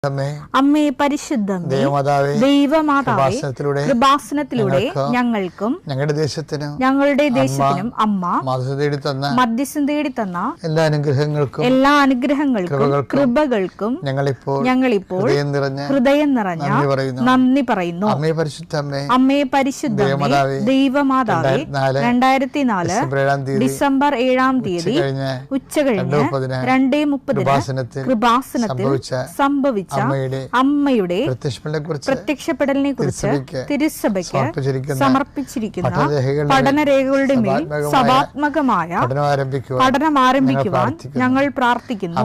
അമ്മേ പരിശുദ്ധമേ, ദൈവമാതാവേ, കൃപാസനത്തിലൂടെ ഞങ്ങൾക്കും ഞങ്ങളുടെ ദേശത്തിനും അമ്മ മധ്യസ്ഥം തേടി തന്ന എല്ലാ അനുഗ്രഹങ്ങൾക്കും കൃപകൾക്കും ഞങ്ങളിപ്പോൾ ഹൃദയം നിറഞ്ഞ നന്ദി പറയുന്നു. അമ്മേ പരിശുദ്ധമേ, ദൈവമാതാവേ, 2004 ഡിസംബർ 7 ഉച്ചകഴിഞ്ഞ് 2:30 കൃപാസനത്തിൽ സംഭവിച്ച അമ്മയുടെ പ്രത്യക്ഷപ്പെടലിനെ കുറിച്ച് തിരുസഭയ്ക്ക് സമർപ്പിച്ചിരിക്കുന്ന പഠനരേഖകളുടെ മേൽ സഭാത്മകമായ പഠനം ആരംഭിക്കുവാൻ ഞങ്ങൾ പ്രാർത്ഥിക്കുന്നു.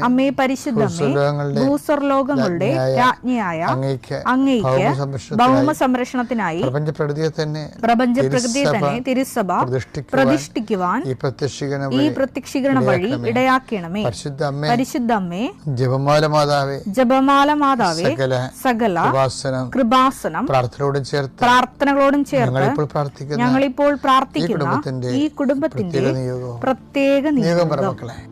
അമ്മേ പരിശുദ്ധമേ, ഭൂസ്വർലോകങ്ങളുടെ രാജ്ഞിയായ അങ്ങയ്ക്ക് ഭൗമ സംരക്ഷണത്തിനായി പ്രപഞ്ചപ്രകൃതിയെ തന്നെ തിരുസഭ പ്രതിഷ്ഠിക്കുവാൻ ഈ പ്രത്യക്ഷീകരണ വഴി ഇടയാക്കണമേ. പരിശുദ്ധമ്മേ, ജപമാല മാതാവേ, സകല കൃപാസനം പ്രാർത്ഥനകളോടും ചേർത്ത് ഞങ്ങളിപ്പോൾ പ്രാർത്ഥിക്കുന്ന ഈ കുടുംബത്തിന്റെ പ്രത്യേക നിയോഗം.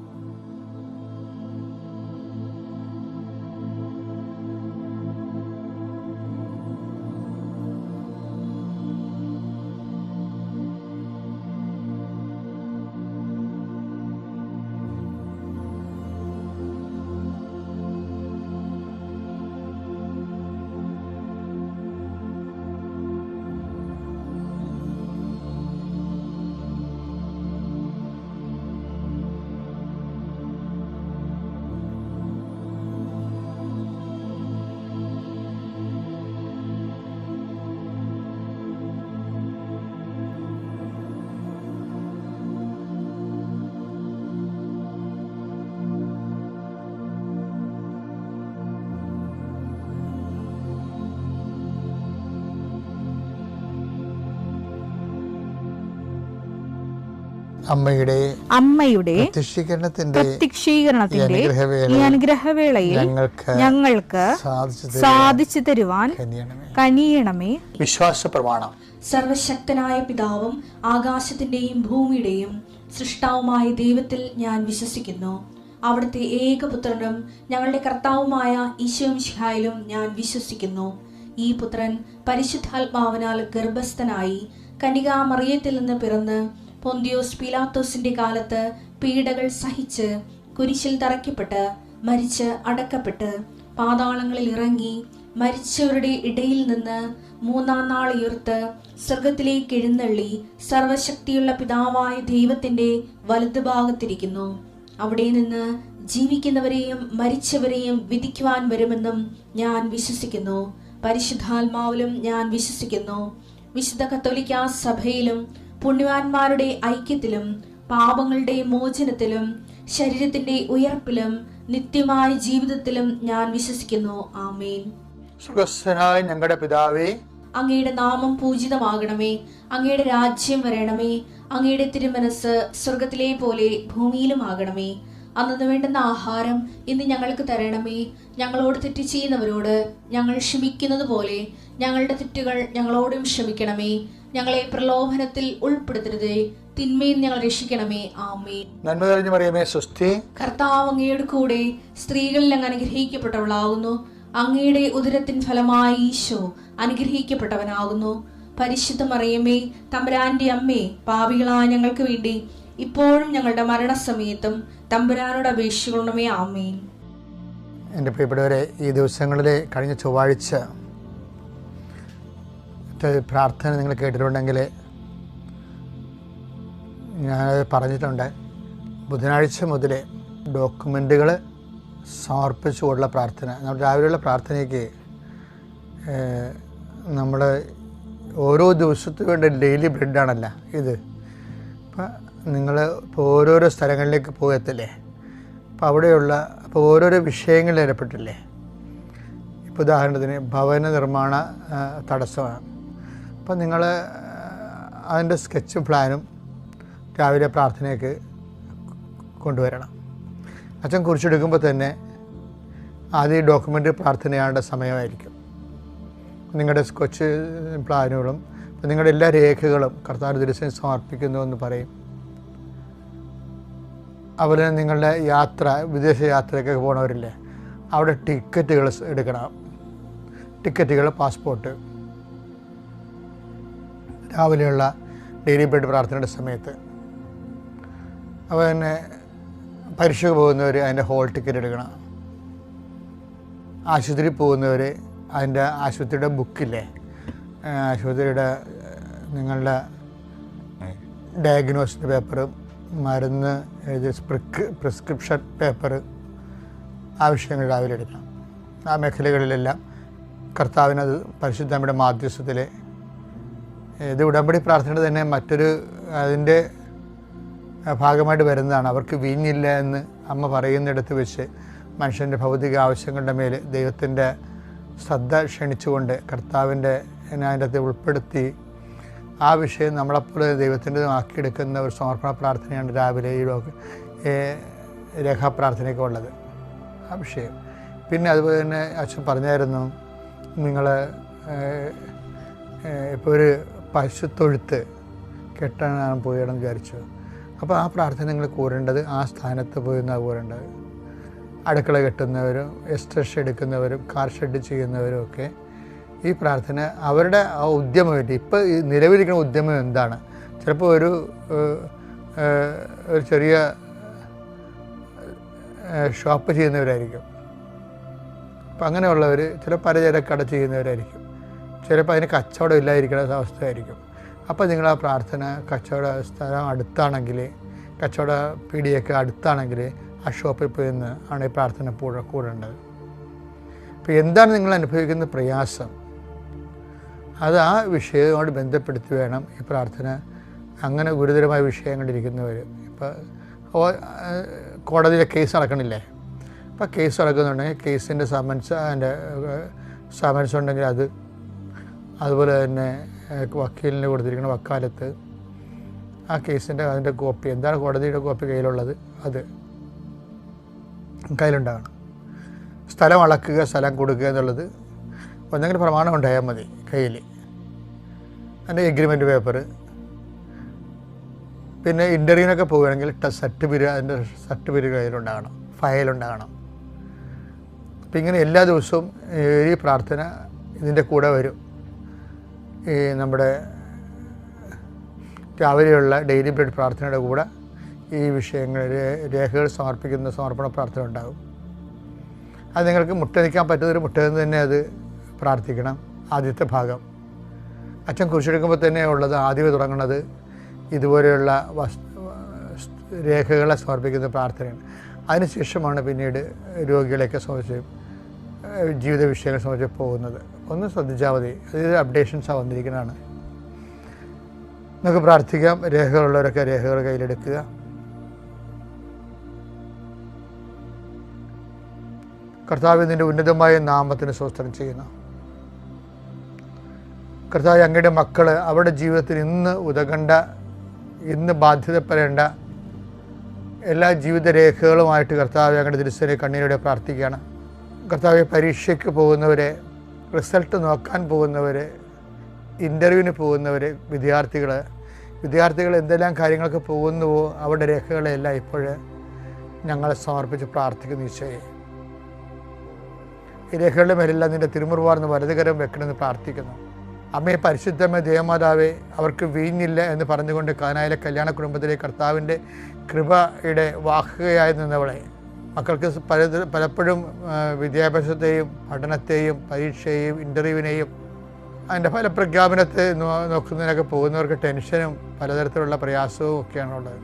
അമ്മയുടെ പ്രത്യക്ഷീകരണത്തിന്റെ ഈ അനുഗ്രഹവേളയിൽ ഞങ്ങൾക്ക് സാധിച്ചു തരുവാൻ കനിയണമേ. വിശ്വാസ പ്രമാണം. സർവശക്തനായ പിതാവും ആകാശത്തിന്റെയും ഭൂമിയുടെയും സൃഷ്ടാവുമായ ദൈവത്തിൽ ഞാൻ വിശ്വസിക്കുന്നു. അവിടുത്തെ ഏകപുത്രനും ഞങ്ങളുടെ കർത്താവുമായ ഈശോമിശിഹായിലും ഞാൻ വിശ്വസിക്കുന്നു. ഈ പുത്രൻ പരിശുദ്ധാത്മാവിനാൽ ഗർഭസ്ഥനായി കന്യകാമറിയത്തിൽ നിന്ന് പിറന്ന് പൊന്തിയോസ് പീലാത്തോസിന്റെ കാലത്ത് പീഡകൾ സഹിച്ച് കുരിശിൽ തറയ്ക്കപ്പെട്ട് മരിച്ച് അടക്കപ്പെട്ട് പാതാളങ്ങളിൽ ഇറങ്ങി മരിച്ചവരുടെ ഇടയിൽ നിന്ന് 3-ാം നാൾ ഉയർത്ത് സ്വർഗത്തിലേക്ക് എഴുന്നള്ളി സർവശക്തിയുള്ള പിതാവായ ദൈവത്തിന്റെ വലതുഭാഗത്തിരിക്കുന്നു. അവിടെ നിന്ന് ജീവിക്കുന്നവരെയും മരിച്ചവരെയും വിധിക്കുവാൻ വരുമെന്നും ഞാൻ വിശ്വസിക്കുന്നു. പരിശുദ്ധാത്മാവിലും ഞാൻ വിശ്വസിക്കുന്നു. വിശുദ്ധ കത്തോലിക്കാ സഭയിലും പുണ്യവാന്മാരുടെ ഐക്യത്തിലും പാപങ്ങളുടെ മോചനത്തിലും ശരീരത്തിന്റെ ഉയർപ്പിലും നിത്യമായ ജീവിതത്തിലും ഞാൻ വിശ്വസിക്കുന്നു. ആമേൻ. സ്വർഗ്ഗസ്ഥനായ ഞങ്ങളുടെ പിതാവേ, അങ്ങയുടെ നാമം പൂജിതമാകണമേ. അങ്ങയുടെ രാജ്യം വരണമേ. അങ്ങയുടെ തിരുമനസ് സ്വർഗത്തിലെ പോലെ ഭൂമിയിലും ആകണമേ. അന്നു വേണ്ടുന്ന ആഹാരം ഇന്ന് ഞങ്ങൾക്ക് തരണമേ. ഞങ്ങളോട് തെറ്റ് ചെയ്യുന്നവരോട് ഞങ്ങൾ ക്ഷമിക്കുന്നത് പോലെ ഞങ്ങളുടെ തെറ്റുകൾ ഞങ്ങളോടും ക്ഷമിക്കണമേ. ഞങ്ങളെ പ്രലോഭനത്തിൽ ഉൾപ്പെടുത്തരുതേ, തിന്മയിൽ ഞങ്ങൾ രക്ഷിക്കണമേ. ആമേൻ. നന്മ നിറഞ്ഞ മറിയമേ, സ്വസ്തി. കർത്താവ് അങ്ങയുടെ കൂടെ സ്ത്രീകളിൽ അങ്ങ് അനുഗ്രഹിക്കപ്പെട്ടവളാകുന്നു. അങ്ങയുടെ ഉദരത്തിൻ ഫലമായി ഈശോ അനുഗ്രഹിക്കപ്പെട്ടവനാകുന്നു. പരിശുദ്ധ മറിയമേ, തമ്പുരാന്റെ അമ്മേ, പാപികളായ ഞങ്ങൾക്ക് വേണ്ടി ഇപ്പോഴും ഞങ്ങളുടെ മരണസമയത്തും തമ്പുരാനോട് അപേക്ഷിക്കണമേ. ആമേൻ. എൻ്റെ പ്രിയപ്പെട്ടവരെ, ഈ ദിവസങ്ങളിലെ കഴിഞ്ഞ ചൊവ്വാഴ്ച പ്രാർത്ഥന നിങ്ങൾ കേട്ടിട്ടുണ്ടെങ്കിൽ ഞാനത് പറഞ്ഞിട്ടുണ്ട്. ബുധനാഴ്ച മുതൽ ഡോക്യുമെൻറ്റുകൾ സമർപ്പിച്ചുകൊണ്ടുള്ള പ്രാർത്ഥന, നമ്മുടെ രാവിലെയുള്ള പ്രാർത്ഥനയ്ക്ക് നമ്മൾ ഓരോ ദിവസത്തിന് വേണ്ട ഡെയിലി ബ്രെഡാണല്ല ഇത്. അപ്പം നിങ്ങൾ ഇപ്പോൾ ഓരോരോ സ്ഥലങ്ങളിലേക്ക് പോകത്തില്ലേ, അപ്പോൾ ഓരോരോ വിഷയങ്ങളിൽ ഏർപ്പെട്ടില്ലേ. ഇപ്പോൾ ഉദാഹരണത്തിന് ഭവന നിർമ്മാണ തടസ്സമാണ്. അപ്പം നിങ്ങൾ അതിൻ്റെ സ്കെച്ചും പ്ലാനും രാവിലെ പ്രാർത്ഥനയ്ക്ക് കൊണ്ടുവരണം. അച്ഛൻ കുറിച്ചെടുക്കുമ്പോൾ തന്നെ ആദ്യം ഡോക്യുമെൻ്റ് പ്രാർത്ഥനയാണ്ട സമയമായിരിക്കും. നിങ്ങളുടെ സ്കെച്ച് പ്ലാനുകളും നിങ്ങളുടെ എല്ലാ രേഖകളും കർത്താവിൻ്റെ തിരുസന്നിധിയിൽ സമർപ്പിക്കുന്നു എന്ന് പറയും. അതുപോലെ നിങ്ങളുടെ യാത്ര, വിദേശ യാത്രയൊക്കെ പോകണവരില്ലേ, അവിടെ ടിക്കറ്റുകൾ എടുക്കണം. ടിക്കറ്റുകൾ, പാസ്പോർട്ട്. രാവിലെയുള്ള ഡെയിലി ബ്രെഡ് പ്രാർത്ഥനയുടെ സമയത്ത്. അപ്പോൾ തന്നെ പരീക്ഷയ്ക്ക് പോകുന്നവർ അതിൻ്റെ ഹോൾ ടിക്കറ്റ് എടുക്കണം. ആശുപത്രി പോകുന്നവർ അതിൻ്റെ ആശുപത്രിയുടെ ബുക്കില്ലേ, ആശുപത്രിയുടെ നിങ്ങളുടെ ഡയഗ്നോസിൻ്റെ പേപ്പറ്, മരുന്ന് എഴുതി പ്രിസ്ക്രിപ്ഷൻ പേപ്പറ്, ആ വിഷയങ്ങൾ രാവിലെ എടുക്കണം. ആ മേഖലകളിലെല്ലാം കർത്താവിനത് പരിശുദ്ധമ്മയുടെ മാധ്യസ്ഥത്തിൽ, ഇത് ഉടമ്പടി പ്രാർത്ഥനയുടെ തന്നെ മറ്റൊരു അതിൻ്റെ ഭാഗമായിട്ട് വരുന്നതാണ്. അവർക്ക് വീഞ്ഞില്ല എന്ന് അമ്മ പറയുന്നിടത്ത് വെച്ച് മനുഷ്യൻ്റെ ഭൗതിക ആവശ്യങ്ങളുടെ മേൽ ദൈവത്തിൻ്റെ ശ്രദ്ധ ക്ഷണിച്ചുകൊണ്ട് കർത്താവിൻ്റെ അതിൻ്റെ അകത്ത് ഉൾപ്പെടുത്തി ആ വിഷയം നമ്മളെപ്പോലെ ദൈവത്തിൻ്റെ ആക്കിയെടുക്കുന്ന ഒരു സമർപ്പണ പ്രാർത്ഥനയാണ് രാവിലെ ഈ രേഖാപ്രാർത്ഥനയൊക്കെ ഉള്ളത്, ആ വിഷയം. പിന്നെ അതുപോലെ തന്നെ അച്ഛൻ പറഞ്ഞായിരുന്നു, നിങ്ങൾ ഇപ്പോൾ ഒരു പശുത്തൊഴുത്ത് കെട്ടാൻ പോയിടണം വിചാരിച്ചു. അപ്പോൾ ആ പ്രാർത്ഥന നിങ്ങൾ കൂരേണ്ടത് ആ സ്ഥാനത്ത് പോയി നിന്നാണ് കൂരേണ്ടത്. അടുക്കള കെട്ടുന്നവരും എസ്റ്റേഷ് എടുക്കുന്നവരും കാർ ഷെഡ് ചെയ്യുന്നവരും ഒക്കെ ഈ പ്രാർത്ഥന അവരുടെ ആ ഉദ്യമമായിട്ട് ഇപ്പോൾ ഈ നിലവിലിരിക്കുന്ന ഉദ്യമം എന്താണ്? ചിലപ്പോൾ ഒരു ചെറിയ ഷോപ്പ് ചെയ്യുന്നവരായിരിക്കും. അപ്പം അങ്ങനെയുള്ളവർ ചില പലചരക്കട ചെയ്യുന്നവരായിരിക്കും. ചിലപ്പോൾ അതിന് കച്ചവടം ഇല്ലാതിരിക്കുന്ന അവസ്ഥയായിരിക്കും. അപ്പോൾ നിങ്ങൾ ആ പ്രാർത്ഥന കച്ചവട സ്ഥലം അടുത്താണെങ്കിൽ, കച്ചവട പീടിയൊക്കെ അടുത്താണെങ്കിൽ ആ ഷോപ്പിൽ പോയി നിന്ന് ആണ് ഈ പ്രാർത്ഥന കൂടേണ്ടത്. അപ്പോൾ എന്താണ് നിങ്ങൾ അനുഭവിക്കുന്ന പ്രയാസം, അത് ആ വിഷയവുമായി ബന്ധപ്പെടുത്തി വേണം ഈ പ്രാർത്ഥന. അങ്ങനെ ഗുരുതരമായ വിഷയങ്ങളിരിക്കുന്നവർ, ഇപ്പോൾ കോടതിയിലെ കേസ് നടക്കണില്ലേ, അപ്പോൾ കേസ് നടക്കുന്നുണ്ടെങ്കിൽ കേസിൻ്റെ സമൻസ്, അതിൻ്റെ സമൻസ് ഉണ്ടെങ്കിൽ അത്, അതുപോലെ തന്നെ വക്കീലിന് കൊടുത്തിരിക്കുന്ന വക്കാലത്ത് ആ കേസിൻ്റെ അതിൻ്റെ കോപ്പി, എന്താണ് കോടതിയുടെ കോപ്പി കയ്യിലുള്ളത് അത് കയ്യിലുണ്ടാകണം. സ്ഥലം അളക്കുക, സ്ഥലം കൊടുക്കുക എന്നുള്ളത് ഒന്നെങ്കിലും പ്രമാണം ഉണ്ടായാൽ മതി കയ്യിൽ. അതിൻ്റെ എഗ്രിമെൻറ്റ് പേപ്പർ, പിന്നെ ഇൻ്റർവ്യൂവിനൊക്കെ പോവുകയാണെങ്കിൽ അതിൻ്റെ സർട്ടിഫിക്കറ്റ് കയ്യിലുണ്ടാകണം, ഫയലുണ്ടാകണം. അപ്പം ഇങ്ങനെ എല്ലാ ദിവസവും ഈ പ്രാർത്ഥന ഇതിൻ്റെ കൂടെ വരും. ഈ നമ്മുടെ രാവിലെയുള്ള ഡെയിലി ബ്രെഡ് പ്രാർത്ഥനയുടെ കൂടെ ഈ വിഷയങ്ങൾ രേഖകൾ സമർപ്പിക്കുന്ന സമർപ്പണ പ്രാർത്ഥന ഉണ്ടാകും. അത് നിങ്ങൾക്ക് മുട്ടനിക്കാൻ പറ്റുന്നൊരു മുട്ടന്ന് തന്നെ അത് പ്രാർത്ഥിക്കണം. ആദ്യത്തെ ഭാഗം അച്ഛൻ കുരിശെടുക്കുമ്പോൾ തന്നെ ഉള്ളത് ആദ്യമേ തുടങ്ങുന്നത് ഇതുപോലെയുള്ള രേഖകളെ സമർപ്പിക്കുന്ന പ്രാർത്ഥനയാണ്. അതിനുശേഷമാണ് പിന്നീട് രോഗികളെയൊക്കെ സംബന്ധിച്ച് ജീവിത വിഷയങ്ങളെ സംബന്ധിച്ച് പോകുന്നത്. ഒന്ന് ശ്രദ്ധിച്ചാൽ മതി, അതായത് അപ്ഡേഷൻസാണ് വന്നിരിക്കുന്നതാണ്. നമുക്ക് പ്രാർത്ഥിക്കാം. രേഖകളുള്ളവരൊക്കെ രേഖകൾ കയ്യിലെടുക്കുക. കർത്താവ് നിൻ്റെ ഉന്നതമായ നാമത്തിന് സ്തോത്രം ചെയ്യുന്നു. കർത്താവ്, അങ്ങയുടെ മക്കൾ അവരുടെ ജീവിതത്തിൽ ഇന്ന് ഉതകേണ്ട, ഇന്ന് ബാധ്യതപ്പെടേണ്ട എല്ലാ ജീവിത രേഖകളുമായിട്ട് കർത്താവ് അങ്ങയുടെ തിരുസേനയെ കണ്ണീരോടെ പ്രാർത്ഥിക്കുകയാണ്. കർത്താവ്, പരീക്ഷയ്ക്ക് പോകുന്നവരെ, റിസൾട്ട് നോക്കാൻ പോകുന്നവർ, ഇൻ്റർവ്യൂവിന് പോകുന്നവർ, വിദ്യാർത്ഥികൾ എന്തെല്ലാം കാര്യങ്ങൾക്ക് പോകുന്നുവോ അവരുടെ രേഖകളെല്ലാം ഇപ്പോൾ ഞങ്ങളെ സമർപ്പിച്ച് പ്രാർത്ഥിക്കുന്നു. ഈശോയെ, ഈ രേഖകളുടെ മേലെല്ലാം നിൻ്റെ തിരുമുറുവാർന്ന് വലതുകരം വെക്കണമെന്ന് പ്രാർത്ഥിക്കുന്നു. അമ്മയെ പരിശുദ്ധമേ ദേവമാതാവേ, അവർക്ക് വീഞ്ഞില്ല എന്ന് പറഞ്ഞുകൊണ്ട് കാനായിലെ കല്യാണ കുടുംബത്തിലെ കർത്താവിൻ്റെ കൃപയുടെ വാഹകയായി നിന്നവളെ, മക്കൾക്ക് പലപ്പോഴും വിദ്യാഭ്യാസത്തെയും പഠനത്തെയും പരീക്ഷയെയും ഇൻ്റർവ്യൂവിനെയും അതിൻ്റെ ഫലപ്രഖ്യാപനത്തെ നോക്കുന്നതിനൊക്കെ പോകുന്നവർക്ക് ടെൻഷനും പലതരത്തിലുള്ള പ്രയാസവും ഒക്കെയാണുള്ളത്.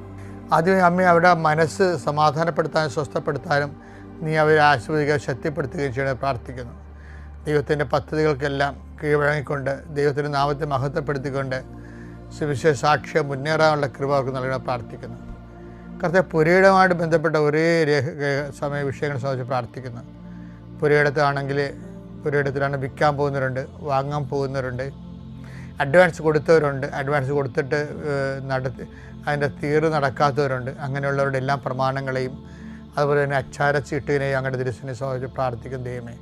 ആദ്യമേ അമ്മയെ അവരുടെ മനസ്സ് സമാധാനപ്പെടുത്താനും സ്വസ്ഥപ്പെടുത്താനും നീ അവരെ ആശീർവദിക്കുകയും ശക്തിപ്പെടുത്തുകയും ചെയ്യണമെന്ന് പ്രാർത്ഥിക്കുന്നു. ദൈവത്തിൻ്റെ പദ്ധതികൾക്കെല്ലാം കീഴ്വഴങ്ങിക്കൊണ്ട് ദൈവത്തിൻ്റെ നാമത്തെ മഹത്വപ്പെടുത്തിക്കൊണ്ട് സുവിശേഷ സാക്ഷ്യം മുന്നേറാനുള്ള കൃപ അവർക്ക് നൽകണം പ്രാർത്ഥിക്കുന്നു. കർത്താവ്, പുരയിടമായിട്ട് ബന്ധപ്പെട്ട ഒരേ സമയ വിഷയങ്ങൾ സംബന്ധിച്ച് പ്രാർത്ഥിക്കുന്നു. പുരയിടത്താണെങ്കിൽ പുരയിടത്തിലാണ് വിൽക്കാൻ പോകുന്നവരുണ്ട്, വാങ്ങാൻ പോകുന്നവരുണ്ട്, അഡ്വാൻസ് കൊടുത്തവരുണ്ട്, അഡ്വാൻസ് കൊടുത്തിട്ട് അതിൻ്റെ തീർവ് നടക്കാത്തവരുണ്ട്. അങ്ങനെയുള്ളവരുടെ എല്ലാ പ്രമാണങ്ങളെയും അതുപോലെ തന്നെ അച്ചാരച്ചീട്ടിനെയും അങ്ങയുടെ തിരുസനെ സംബന്ധിച്ച് പ്രാർത്ഥിക്കും ദൈവമേ.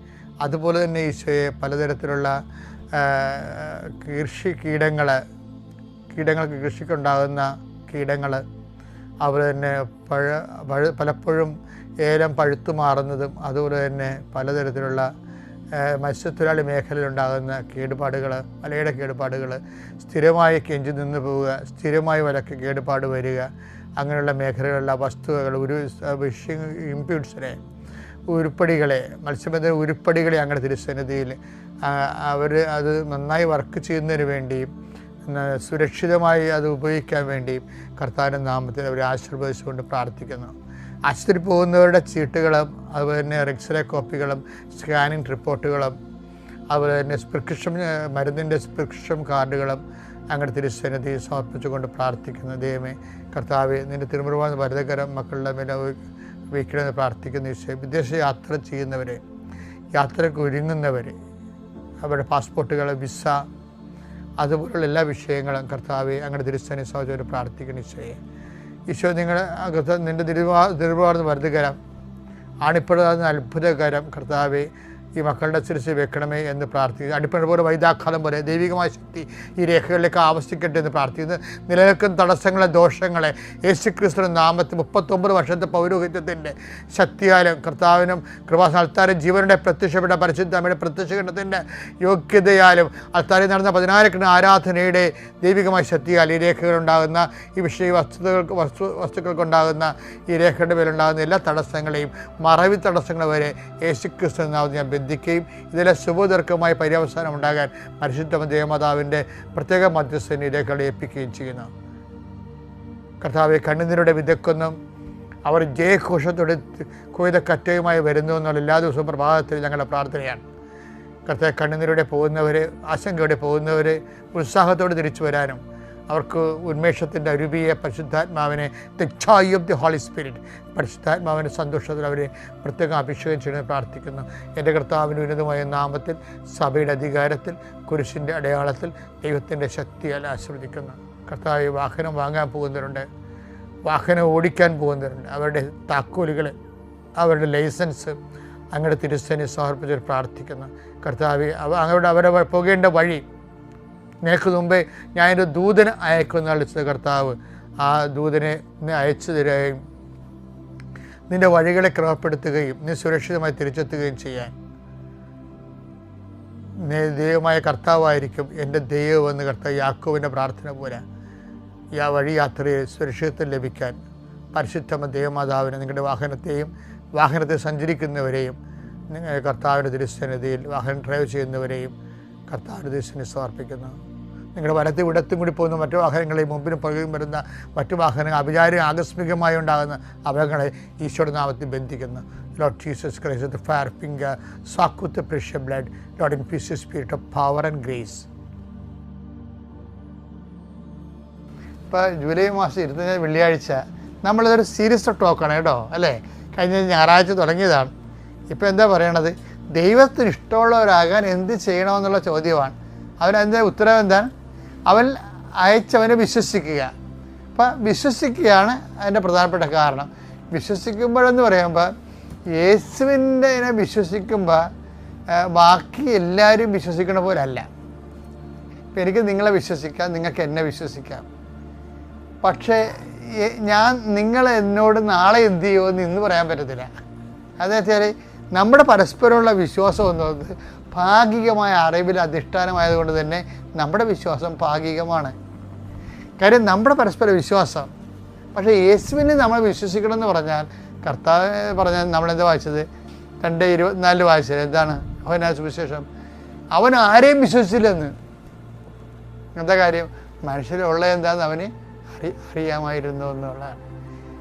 അതുപോലെ തന്നെ ഈശോയെ, പലതരത്തിലുള്ള കീടങ്ങൾക്ക് കൃഷിക്കുണ്ടാകുന്ന കീടങ്ങൾ, അതുപോലെ തന്നെ പലപ്പോഴും ഏലം പഴുത്തു മാറുന്നതും, അതുപോലെ തന്നെ പലതരത്തിലുള്ള മത്സ്യത്തൊഴിലാളി മേഖലയിലുണ്ടാകുന്ന കേടുപാടുകൾ, വലയുടെ കേടുപാടുകൾ, സ്ഥിരമായി കെഞ്ചി നിന്ന് പോവുക, സ്ഥിരമായി വലക്ക് കേടുപാട് വരിക, അങ്ങനെയുള്ള മേഖലകളിലുള്ള വസ്തുവകൾ, ഇംപ്യൂട്ട്സിനെ, ഉരുപ്പടികളെ, മത്സ്യബന്ധന ഉരുപ്പടികളെ അങ്ങനെ തിരുസന്നിധിയിൽ അവർ അത് നന്നായി വർക്ക് ചെയ്യുന്നതിന് വേണ്ടിയും സുരക്ഷിതമായി അത് ഉപയോഗിക്കാൻ വേണ്ടിയും കർത്താവിൻ്റെ നാമത്തിൽ അവരെ ആശീർവദിച്ചുകൊണ്ട് പ്രാർത്ഥിക്കുന്നു. ആശുപത്രി പോകുന്നവരുടെ ചീട്ടുകളും, അതുപോലെ തന്നെ എക്സ്റേ കോപ്പികളും, സ്കാനിങ് റിപ്പോർട്ടുകളും, അതുപോലെ തന്നെ മരുന്നിൻ്റെ പ്രിസ്ക്രിപ്ഷൻ കാർഡുകളും അങ്ങനെ തിരുസന്നിധി സമർപ്പിച്ചുകൊണ്ട് പ്രാർത്ഥിക്കുന്നു. ദൈവമേ കർത്താവെ, നിൻ്റെ തിരുമുറുവാൻ വരദകരം മക്കളുടെ മേലെ വയ്ക്കണമെന്ന് പ്രാർത്ഥിക്കുന്ന ഈശോയെ, വിദേശ യാത്ര ചെയ്യുന്നവരെ, യാത്രയ്ക്ക് ഒരുങ്ങുന്നവരെ, അവരുടെ പാസ്പോർട്ടുകൾ, വിസ, അതുപോലുള്ള എല്ലാ വിഷയങ്ങളും കർത്താവെ അങ്ങനെ തിരുസന്നിധി സമർപ്പിച്ചുകൊണ്ട് പ്രാർത്ഥിക്കുന്ന ഈശോയെ, ഈശോ നിന്റെ തിരുവാർന്ന് വരദകരം, ആണിപ്പഴുതാകുന്ന അത്ഭുതകരം കർത്താവെ ഈ മക്കളുടെ ശിരസിൽ വെക്കണമേ എന്ന് പ്രാർത്ഥിക്കുന്നു. അടിപ്പഴ പോലെ വൈദാഘാതം പോലെ ദൈവികമായ ശക്തി ഈ രേഖകളിലേക്ക് ആവശ്യിക്കട്ടെ എന്ന് പ്രാർത്ഥിക്കുന്നു. നിലനിൽക്കുന്ന തടസ്സങ്ങളെ, ദോഷങ്ങളെ യേശുക്രിസ്തുവിന്റെ നാമത്തിൽ 39 വർഷത്തെ പൗരോഹിത്യത്തിൻ്റെ ശക്തിയാലും കർത്താവിനും കൃപാസ്ഥാനത്താരും ജീവനുടെ പ്രത്യക്ഷപ്പെട്ട പരിശുദ്ധമ്മയുടെ പ്രത്യക്ഷഘട്ടത്തിൻ്റെ യോഗ്യതയാലും അൽത്താരിൽ നടന്ന 14 ആരാധനയുടെ ദൈവികമായ ശക്തിയാൽ ഈ രേഖകളുണ്ടാകുന്ന ഈ വിഷയ വസ്തുക്കൾക്കുണ്ടാകുന്ന ഈ രേഖയുടെ മേലുണ്ടാകുന്ന എല്ലാ തടസ്സങ്ങളെയും, മറവി തടസ്സങ്ങൾ വരെ യേശുക്രിസ്തു നാമത്തിൽ ഞാൻ ബന്ധിക്കുകയും ഇതിലെ ശുഭദീർഘമായ പര്യവസാനം ഉണ്ടാകാൻ പരിശുദ്ധ ദേവമാതാവിൻ്റെ പ്രത്യേക മധ്യസ്ഥനെ ഈ രേഖകളെ ഏൽപ്പിക്കുകയും ചെയ്യുന്നു. കർത്താവെ, കണ്ണുനീരുടെ വിതയ്ക്കൊന്നും അവർ ജയഘോഷത്തോടെ കൊയ്തക്കറ്റയുമായി വരുന്നു എന്നുള്ള എല്ലാ ദിവസവും പ്രഭാതത്തിൽ ഞങ്ങളുടെ പ്രാർത്ഥനയാണ്. കർത്താവെ, കണ്ണുനീരുടെ പോകുന്നവർ, ആശങ്കയോടെ പോകുന്നവർ ഉത്സാഹത്തോടെ തിരിച്ചു വരാനും അവർക്ക് ഉന്മേഷത്തിൻ്റെ അരുവിയെ പരിശുദ്ധാത്മാവിനെ, the joy of the holy spirit, പരിശുദ്ധാത്മാവിൻ്റെ സന്തോഷത്തിൽ അവരെ പ്രത്യേകം അഭിഷേകം ചെയ്യണമെന്ന് പ്രാർത്ഥിക്കുന്നു. എൻ്റെ കർത്താവിൻ്റെ ഉന്നതമായ നാമത്തിൽ, സഭയുടെ അധികാരത്തിൽ, കുരിശിൻ്റെ അടയാളത്തിൽ, ദൈവത്തിൻ്റെ ശക്തിയാൽ ആശീർവദിക്കുന്നു. കർത്താവ്, വാഹനം വാങ്ങാൻ പോകുന്നവരുണ്ട്, വാഹനം ഓടിക്കാൻ പോകുന്നവരുണ്ട്, അവരുടെ താക്കോലുകൾ, അവരുടെ ലൈസൻസ് അങ്ങയുടെ തിരുസന്നിധിയിൽ സമർപ്പിച്ച് പ്രാർത്ഥിക്കുന്നു. കർത്താവ്, അവരെ പോകേണ്ട വഴി നിനക്ക് മുമ്പേ ഞാനൊരു ദൂതനെ അയക്കുമെന്ന് വിളിച്ചത് കർത്താവ് ആ ദൂതനെ അയച്ചു തരികയും നിൻ്റെ വഴികളെ ക്രമപ്പെടുത്തുകയും നീ സുരക്ഷിതമായി തിരിച്ചെത്തുകയും ചെയ്യാൻ ദൈവമായ കർത്താവായിരിക്കും എൻ്റെ ദൈവമെന്ന് കർത്താവ് യാക്കോബിൻ്റെ പ്രാർത്ഥന പോലെ ഈ വഴി യാത്രയിൽ സുരക്ഷിതത്വം ലഭിക്കാൻ പരിശുദ്ധ ദൈവമാതാവിനെ നിങ്ങളുടെ വാഹനത്തെ സഞ്ചരിക്കുന്നവരെയും കർത്താവിൻ്റെ തിരുസന്നിധിയിൽ വാഹനം ഡ്രൈവ് ചെയ്യുന്നവരെയും കർത്താവിൻ്റെ തിരുസന്നിധിയിൽ സമർപ്പിക്കുന്നു. നിങ്ങളുടെ വലത്തും ഇടത്തും കൂടി പോകുന്ന മറ്റു വാഹനങ്ങളെയും മുമ്പിനും പുറകിലും വരുന്ന മറ്റു വാഹനങ്ങൾ ആകസ്മികമായി ഉണ്ടാകുന്ന അപകടങ്ങളെ ഈശോയുടെ നാമത്തിൽ ബന്ധിക്കുന്നു. Lord Jesus Christ, with the fire finger, soak with the precious blood, Lord, infuse your spirit of power and grace. ഇപ്പോൾ ജൂലൈ മാസം 20 വെള്ളിയാഴ്ച നമ്മളിതൊരു സീരീസ് ഓഫ് ടോക്കാണ് കേട്ടോ, അല്ലേ? കഴിഞ്ഞ ഞായറാഴ്ച തുടങ്ങിയതാണ്. ഇപ്പോൾ എന്താ പറയണത്? ദൈവത്തിന് ഇഷ്ടമുള്ളവരാകാൻ എന്ത് ചെയ്യണമെന്നുള്ള ചോദ്യമാണ്. അവനെന്താ ഉത്തരവ്? എന്താണ്? അവൻ അയച്ചവനെ വിശ്വസിക്കുക. അപ്പം വിശ്വസിക്കുകയാണ് അതിൻ്റെ പ്രധാനപ്പെട്ട കാരണം. വിശ്വസിക്കുമ്പോഴെന്ന് പറയുമ്പോൾ യേശുവിൻ്റെ വിശ്വസിക്കുമ്പോൾ ബാക്കി എല്ലാവരും വിശ്വസിക്കണ പോലെ അല്ല. ഇപ്പം എനിക്ക് നിങ്ങളെ വിശ്വസിക്കാം, നിങ്ങൾക്ക് എന്നെ വിശ്വസിക്കാം. പക്ഷേ നിങ്ങൾ എന്നോട് നാളെ എന്ത് ചെയ്യുമെന്ന് ഇന്ന് പറയാൻ പറ്റത്തില്ല. അതെന്ന് വെച്ചാൽ നമ്മുടെ പരസ്പരമുള്ള വിശ്വാസം എന്നത് ഭാഗികമായ അറിവിൽ അധിഷ്ഠാനമായതുകൊണ്ട് തന്നെ നമ്മുടെ വിശ്വാസം ഭാഗികമാണ്. കാര്യം നമ്മുടെ പരസ്പര വിശ്വാസം. പക്ഷേ യേശുവിനെ നമ്മൾ വിശ്വസിക്കണമെന്ന് പറഞ്ഞാൽ കർത്താവ് പറഞ്ഞാൽ നമ്മളെന്താ വായിച്ചത്? 2:24 വായിച്ചത് എന്താണ്? അവനാ സുവിശേഷം, അവൻ ആരെയും വിശ്വസിച്ചില്ലെന്ന്. എന്താ കാര്യം? മനുഷ്യരുള്ള എന്താണെന്ന് അവന് അറിയാമായിരുന്നു എന്നുള്ളതാണ്.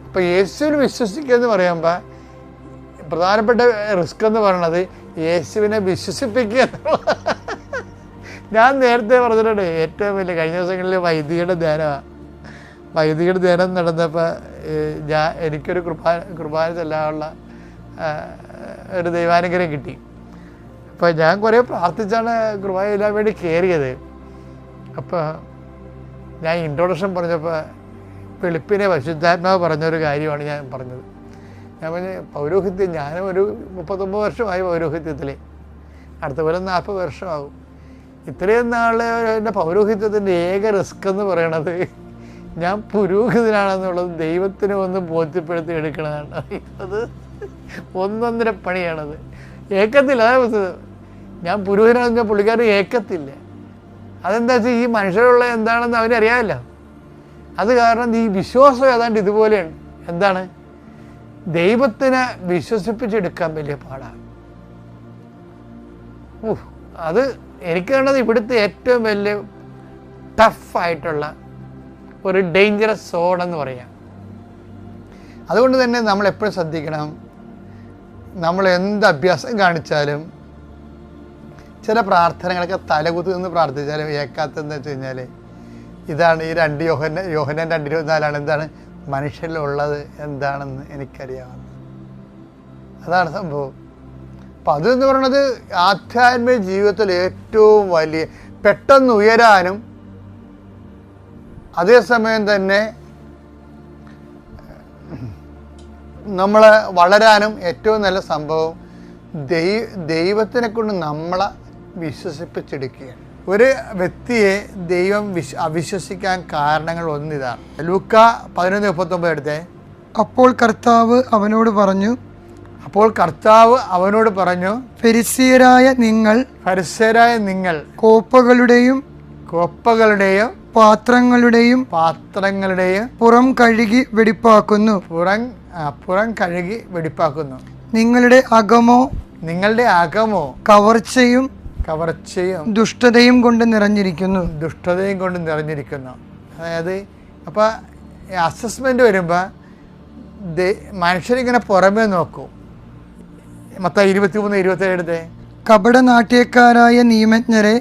അപ്പോൾ യേശുവിനെ വിശ്വസിക്കുക എന്ന് പറയുമ്പോൾ പ്രധാനപ്പെട്ട റിസ്ക് എന്ന് പറയുന്നത് യേശുവിനെ വിശ്വസിപ്പിക്കുക എന്നുള്ള. ഞാൻ നേരത്തെ പറഞ്ഞിട്ടുണ്ട്, ഏറ്റവും വലിയ കഴിഞ്ഞ ദിവസങ്ങളിൽ വൈദികയുടെ ധ്യാനം നടന്നപ്പോൾ എനിക്കൊരു കുർബാന ചെല്ലാനുള്ള ഒരു ദൈവാനുഗ്രഹം കിട്ടി. അപ്പോൾ ഞാൻ കുറേ പ്രാർത്ഥിച്ചാണ് കുർബാന ചെല്ലാൻ വേണ്ടി കയറിയത്. അപ്പോൾ ഞാൻ ഇൻട്രൊഡക്ഷൻ പറഞ്ഞപ്പോൾ വെളുപ്പിനെ പരിശുദ്ധാത്മാവ് പറഞ്ഞൊരു കാര്യമാണ് ഞാൻ പറഞ്ഞത്. ഞാൻ പറഞ്ഞ പൗരോഹിത്യം, ഞാനും ഒരു 39 വർഷമായി പൗരോഹിത്യത്തിൽ, അടുത്ത പോലെ 40 വർഷമാകും. ഇത്രയും നാൾ എൻ്റെ പൗരോഹിത്യത്തിൻ്റെ ഏക റിസ്ക് എന്ന് പറയണത് ഞാൻ പുരോഹിതനാണെന്നുള്ളത് ദൈവത്തിന് ഒന്ന് ബോധ്യപ്പെടുത്തി എടുക്കണതാണ്. അത് ഒന്നൊന്നര പണിയാണത്. ഏക്കത്തില്ല. അതായത് ഞാൻ പുരോഹിതനാണെന്ന് പുള്ളിക്കാരൻ ഏക്കത്തില്ല. അതെന്താ വെച്ചാൽ ഈ മനുഷ്യരുള്ള എന്താണെന്ന് അവനറിയാമല്ലോ. അത് കാരണം ഈ വിശ്വാസം ഏതാണ്ട് ഇതുപോലെയാണ്. എന്താണ്? ദൈവത്തിനെ വിശ്വസിപ്പിച്ചെടുക്കാൻ വലിയ പാടാണ്. അത് എനിക്ക് കണ്ടത് ഇവിടുത്തെ ഏറ്റവും വലിയ ടഫായിട്ടുള്ള ഒരു ഡേഞ്ചറസ് സോൺ എന്ന് പറയാം. അതുകൊണ്ട് തന്നെ നമ്മൾ എപ്പോഴും ശ്രദ്ധിക്കണം. നമ്മൾ എന്ത് അഭ്യാസം കാണിച്ചാലും, ചില പ്രാർത്ഥനകളൊക്കെ തലകുത്തി നിന്ന് പ്രാർത്ഥിച്ചാലും ഏക്കാത്തെന്ന് വെച്ച് കഴിഞ്ഞാൽ ഇതാണ് ഈ 2 യോഹന്നാൻ 2:24 എന്താണ് മനുഷ്യരിലുള്ളത് എന്താണെന്ന് എനിക്കറിയാവുന്നത്. അതാണ് സംഭവം. അപ്പം അതെന്ന് പറയുന്നത് ആധ്യാത്മിക ജീവിതത്തിൽ ഏറ്റവും വലിയ പെട്ടെന്ന് ഉയരാനും അതേസമയം തന്നെ നമ്മൾ വളരാനും ഏറ്റവും നല്ല സംഭവം ദൈവത്തിനെ കൊണ്ട് നമ്മളെ വിശ്വസിപ്പിച്ചെടുക്കുകയാണ്. ഒരു വ്യക്തിയെ ദൈവം അവിശ്വസിക്കാൻ കാരണങ്ങൾ ഒന്നിതാണ്. ലൂക്ക 11:39 എടുത്തേ. അപ്പോൾ കർത്താവ് അവനോട് പറഞ്ഞു, ഫരിസേയരായ നിങ്ങൾ കോപ്പകളുടെയും പാത്രങ്ങളുടെയും പുറം കഴുകി വെടിപ്പാക്കുന്നു. നിങ്ങളുടെ അകമോ കവർച്ചയും ദുഷ്ടതയും കൊണ്ട് നിറഞ്ഞിരിക്കുന്നു. അതായത് അപ്പോൾ അസസ്മെന്റ് വരുമ്പോൾ മനുഷ്യരിങ്ങനെ പുറമേ നോക്കും. മത്തായി 23:27 എടുത്തേ. കപടനാട്യക്കാരായ നിയമജ്ഞരെ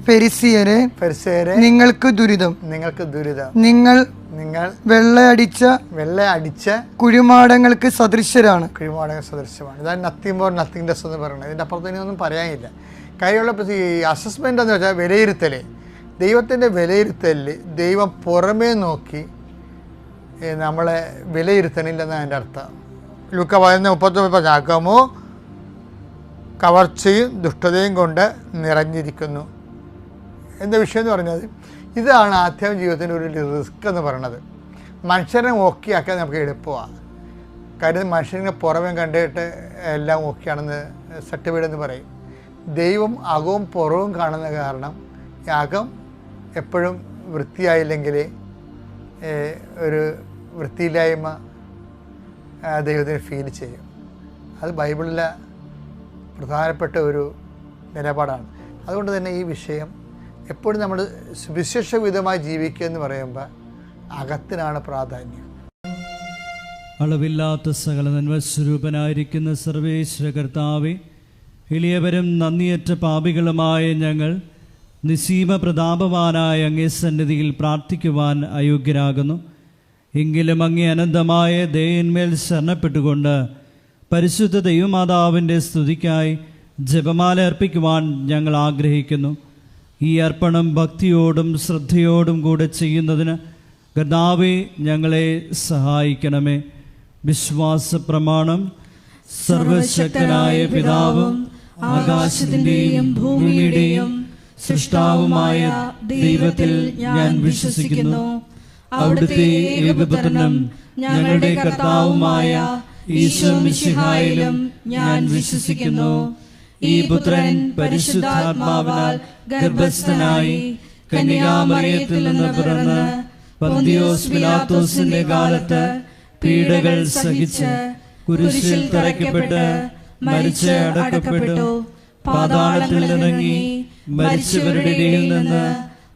ഫരിസേയരെ നിങ്ങൾക്ക് ദുരിതം. നിങ്ങൾ വെള്ളയടിച്ച കുഴിമാടങ്ങൾക്ക് സദൃശരാണ്. ഇതാണ് നത്തിങ് മോർ നത്തിങ് ലെസ് എന്ന് പറയുന്നത്. ഇതിൻ്റെ അപ്പുറത്ത് ഇനിയൊന്നും പറയാനില്ല. കാര്യമുള്ള ഈ അസസ്മെൻ്റ് എന്ന് വെച്ചാൽ വിലയിരുത്തൽ. ദൈവത്തിൻ്റെ വിലയിരുത്തലിൽ ദൈവം പുറമേ നോക്കി നമ്മളെ വിലയിരുത്തണില്ലെന്നാണ് എൻ്റെ അർത്ഥം. ലൂക്ക 11:39 അകമോ കവർച്ചയും ദുഷ്ടതയും കൊണ്ട് നിറഞ്ഞിരിക്കുന്നു എന്ന വിഷയം എന്ന് പറഞ്ഞത് ഇതാണ് ആധ്യാത്മിക ജീവിതത്തിൻ്റെ ഒരു റിസ്ക് എന്ന് പറയുന്നത്. മനുഷ്യനെ ഓക്കെ ആക്കാൻ നമുക്ക് എളുപ്പമാണ്. കാര്യം മനുഷ്യനെ പുറമേ കണ്ടിട്ട് എല്ലാം ഓക്കെയാണെന്ന് സർട്ടിഫൈഡ് എന്ന് പറയും. ദൈവം അകവും പുറവും കാണുന്ന കാരണം ഈ അകം എപ്പോഴും വൃത്തിയായില്ലെങ്കിൽ ഒരു വൃത്തിയില്ലായ്മ ദൈവത്തിന് ഫീൽ ചെയ്യും. അത് ബൈബിളിലെ പ്രധാനപ്പെട്ട ഒരു നിലപാടാണ്. അതുകൊണ്ട് തന്നെ ഈ വിഷയം എപ്പോഴും നമ്മൾ സുവിശേഷവിധമായി ജീവിക്കുക എന്ന് പറയുമ്പോൾ അകത്തിനാണ് പ്രാധാന്യം. അളവില്ലാത്ത സകല നന്മസ്വരൂപനായിരിക്കുന്ന സർവേശ്വര കർത്താവേ, എളിയവരും നന്ദിയറ്റ പാപികളുമായ ഞങ്ങൾ നിസീമ പ്രതാപവാനായ അങ്ങേ സന്നിധിയിൽ പ്രാർത്ഥിക്കുവാൻ അയോഗ്യരാകുന്നു. എങ്കിലും അങ്ങേ അനന്തമായ ദയന്മേൽ ശരണപ്പെട്ടുകൊണ്ട് പരിശുദ്ധ ദൈവമാതാവിൻ്റെ സ്തുതിക്കായി ജപമാല അർപ്പിക്കുവാൻ ഞങ്ങൾ ആഗ്രഹിക്കുന്നു. ഈ അർപ്പണം ഭക്തിയോടും ശ്രദ്ധയോടും കൂടെ ചെയ്യുന്നതിന് കർത്താവേ ഞങ്ങളെ സഹായിക്കണമേ. വിശ്വാസ പ്രമാണം. സർവശക്തനായ പിതാവും ആകാശത്തിൻ്റെയും ഭൂമിയുടെയും സൃഷ്ടാവുമായ ദൈവത്തിൽ ഞാൻ വിശ്വസിക്കുന്നു. അവിടുത്തെ ഏകപുത്രനും ഞങ്ങളുടെ കർത്താവുമായ ഈശോ മിശിഹായിലും ഞാൻ വിശ്വസിക്കുന്നു. ഈ പുത്രൻ പരിശുദ്ധാത്മാവിനാൽ ഗർഭസ്ഥനായി കന്യകാമറിയത്തിൽ നിന്ന് പിറന്ന് പന്തിയോസ് പിലാത്തോസിന്റെ കാലത്ത് പീഡകൾ സഹിച്ച് കുരിശിൽ തറയ്ക്കപ്പെട്ട് മരിച്ച് അടക്കപ്പെട്ടു, പാതാളത്തിൽ ഇറങ്ങി മരിച്ചവരുടെ ഇടയിൽ നിന്ന്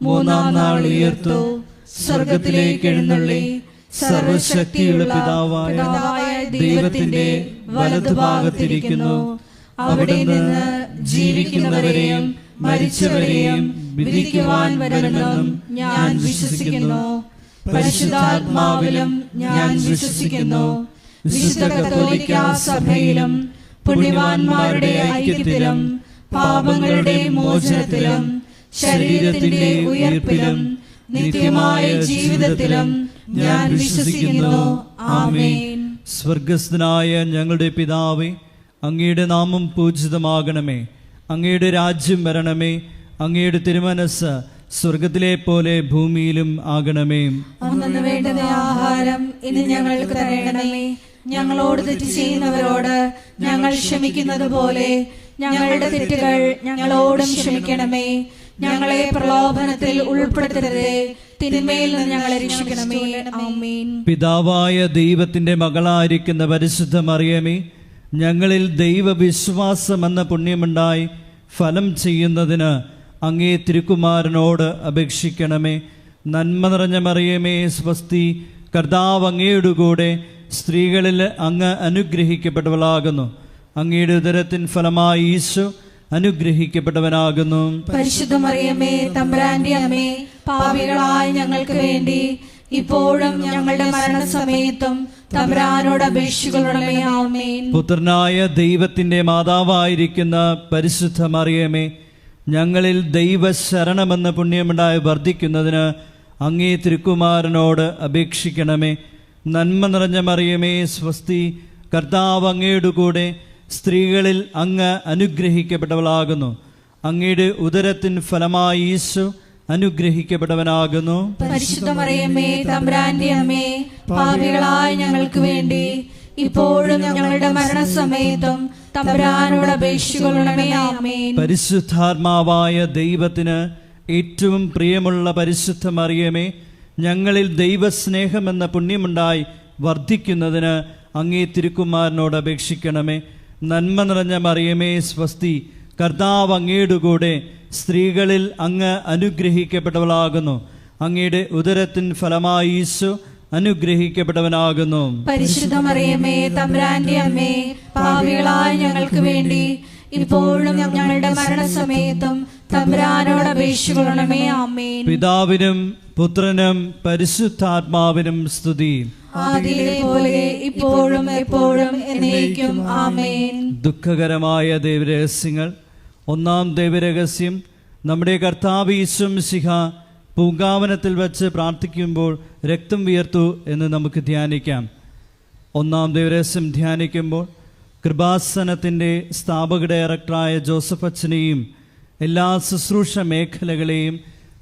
3-ാം നാൾ ഉയർത്തു, സ്വർഗത്തിലേക്ക് എഴുന്നള്ളി സർവശക്തിയുള്ള പിതാവായ ദൈവത്തിന്റെ വലതുഭാഗത്തിരിക്കുന്നു. അവിടെ നിന്ന് ജീവിക്കുന്നവരെയും മരിച്ചവരെയും വിധിക്കുവാൻ വരുമെന്നും ഞാൻ വിശ്വസിക്കുന്നു. പരിശുദ്ധാത്മാവിലും ഞാൻ വിശ്വസിക്കുന്നു. വിശുദ്ധ കത്തോലിക്ക സഭയിലും പുണ്യവാന്മാരുടെ ഐക്യത്തിലും പാപങ്ങളുടെ മോചനത്തിലും ശരീരത്തിന്റെ ഉയർപ്പിലും നിത്യമായ ജീവിതത്തിലും ഞാൻ വിശ്വസിക്കുന്നു. ആമേൻ. സ്വർഗസ്ഥനായ ഞങ്ങളുടെ പിതാവേ, അങ്ങയുടെ നാമം പൂജിതമാകണമേ. അങ്ങയുടെ രാജ്യം വരണമേ. അങ്ങയുടെ തിരുമനസ്സ് സ്വർഗത്തിലെ പോലെ ഭൂമിയിലും ആകണമേ. അന്നു വേണ്ടുന്ന ആഹാരം ഇന്ന് ഞങ്ങൾക്ക് തരണമേ. ഞങ്ങളോട് തെറ്റ് ചെയ്യുന്നവരോട് ഞങ്ങൾ ക്ഷമിക്കുന്നത് പോലെ ഞങ്ങളുടെ തെറ്റുകൾ ഞങ്ങളോടും ക്ഷമിക്കണമേ. ഞങ്ങളെ പ്രലോഭനത്തിൽ ഉൾപ്പെടുത്തരുതേ, തിന്മയിൽ നിന്ന് ഞങ്ങളെ രക്ഷിക്കണമേ. ആമേൻ. പിതാവായ ദൈവത്തിന്റെ മകളായിരിക്കുന്ന പരിശുദ്ധ മറിയമേ, ഞങ്ങളിൽ ദൈവവിശ്വാസം എന്ന പുണ്യമുണ്ടായി ഫലം ചെയ്യുന്നതിന് അങ്ങേ തിരുക്കുമാരനോട് അപേക്ഷിക്കണമേ. നന്മ നിറഞ്ഞ മറിയമേ, സ്വസ്തി, കർത്താവ് അങ്ങയുടെ കൂടെ സ്ത്രീകളിൽ അങ്ങ് അനുഗ്രഹിക്കപ്പെട്ടവളാകുന്നു. അങ്ങയുടെ ഉദരത്തിൻ ഫലമായി ഈശോ അനുഗ്രഹിക്കപ്പെട്ടവനാകുന്നു. പരിശുദ്ധ മറിയമേ, തമ്പുരാന്റെ അമ്മേ, പാപികളായ ഞങ്ങൾക്ക് വേണ്ടി ഇപ്പോഴും ഞങ്ങളുടെ മരണസമയത്തും തമ്പുരാനോട് അപേക്ഷിക്കണമേ. ആമേൻ. പുത്രനായ ദൈവത്തിന്റെ മാതാവായിരിക്കുന്ന പരിശുദ്ധ മറിയമേ, ഞങ്ങളിൽ ദൈവശരണമെന്ന പുണ്യമുണ്ടായി വർദ്ധിക്കുന്നതിന് അങ്ങേ തിരുക്കുമാരനോട് അപേക്ഷിക്കണമേ. നന്മ നിറഞ്ഞ മറിയമേ, സ്വസ്തി, കർത്താവ് അങ്ങയുടെ കൂടെ സ്ത്രീകളിൽ അങ്ങ് അനുഗ്രഹിക്കപ്പെട്ടവളാകുന്നു. അങ്ങയുടെ ഉദരത്തിൻ ഫലമായി ഈശോ അനുഗ്രഹിക്കപ്പെട്ടവനാകുന്നു. പരിശുദ്ധ മറിയമേ, തമ്പുരാന്റെ അമ്മേ, പാപികളായ ഞങ്ങൾക്ക് വേണ്ടി ഇപ്പോഴും ഞങ്ങളുടെ മരണസമയത്തും തമ്പുരാനോട് അപേക്ഷിക്കണമേ. ആമേൻ. പരിശുദ്ധാത്മാവായ ദൈവത്തിന് ഏറ്റവും പ്രിയമുള്ള പരിശുദ്ധ മറിയമേ, ഞങ്ങളിൽ ദൈവസ്നേഹമെന്ന പുണ്യമുണ്ടായി വർദ്ധിക്കുന്നതിന് അങ്ങേ തിരുക്കുമാരനോട് അപേക്ഷിക്കണമേ. നന്മ നിറഞ്ഞ മറിയമേ, സ്വസ്തി, കർത്താവ് അങ്ങയുടെ കൂടെ സ്ത്രീകളിൽ അങ്ങ് അനുഗ്രഹിക്കപ്പെട്ടവളാകുന്നു. അങ്ങയുടെ ഉദരത്തിൻ ഫലമായി ഈശോ അനുഗ്രഹിക്കപ്പെട്ടവനാകുന്നു. പരിശുദ്ധ മറിയമേ, തമ്പുരാന്റെ അമ്മേ, പാപികളായ ഞങ്ങൾക്ക് വേണ്ടി ഇപ്പോഴും ഞങ്ങളുടെ മരണസമയത്തും തമ്പുരാനോട് അപേക്ഷിക്കണമേ. ആമേൻ. പിതാവിനും പുത്രനും പരിശുദ്ധാത്മാവിനും സ്തുതി. ആദിയിലെ പോലെ ഇപ്പോഴും എപ്പോഴും എന്നേക്കും. ആമേൻ. ദുഃഖകരമായ ദൈവരഹസ്യങ്ങൾ. ഒന്നാം ദൈവരഹസ്യം, നമ്മുടെ കർത്താവ് ഈശോ മിശിഹ പൂങ്കാവനത്തിൽ വച്ച് പ്രാർത്ഥിക്കുമ്പോൾ രക്തം വിയർത്തു എന്ന് നമുക്ക് ധ്യാനിക്കാം. ഒന്നാം ദൈവരഹസ്യം ധ്യാനിക്കുമ്പോൾ കൃപാസനത്തിൻ്റെ സ്ഥാപക ഡയറക്ടറായ ജോസഫ് അച്ഛനെയും എല്ലാ ശുശ്രൂഷ മേഖലകളെയും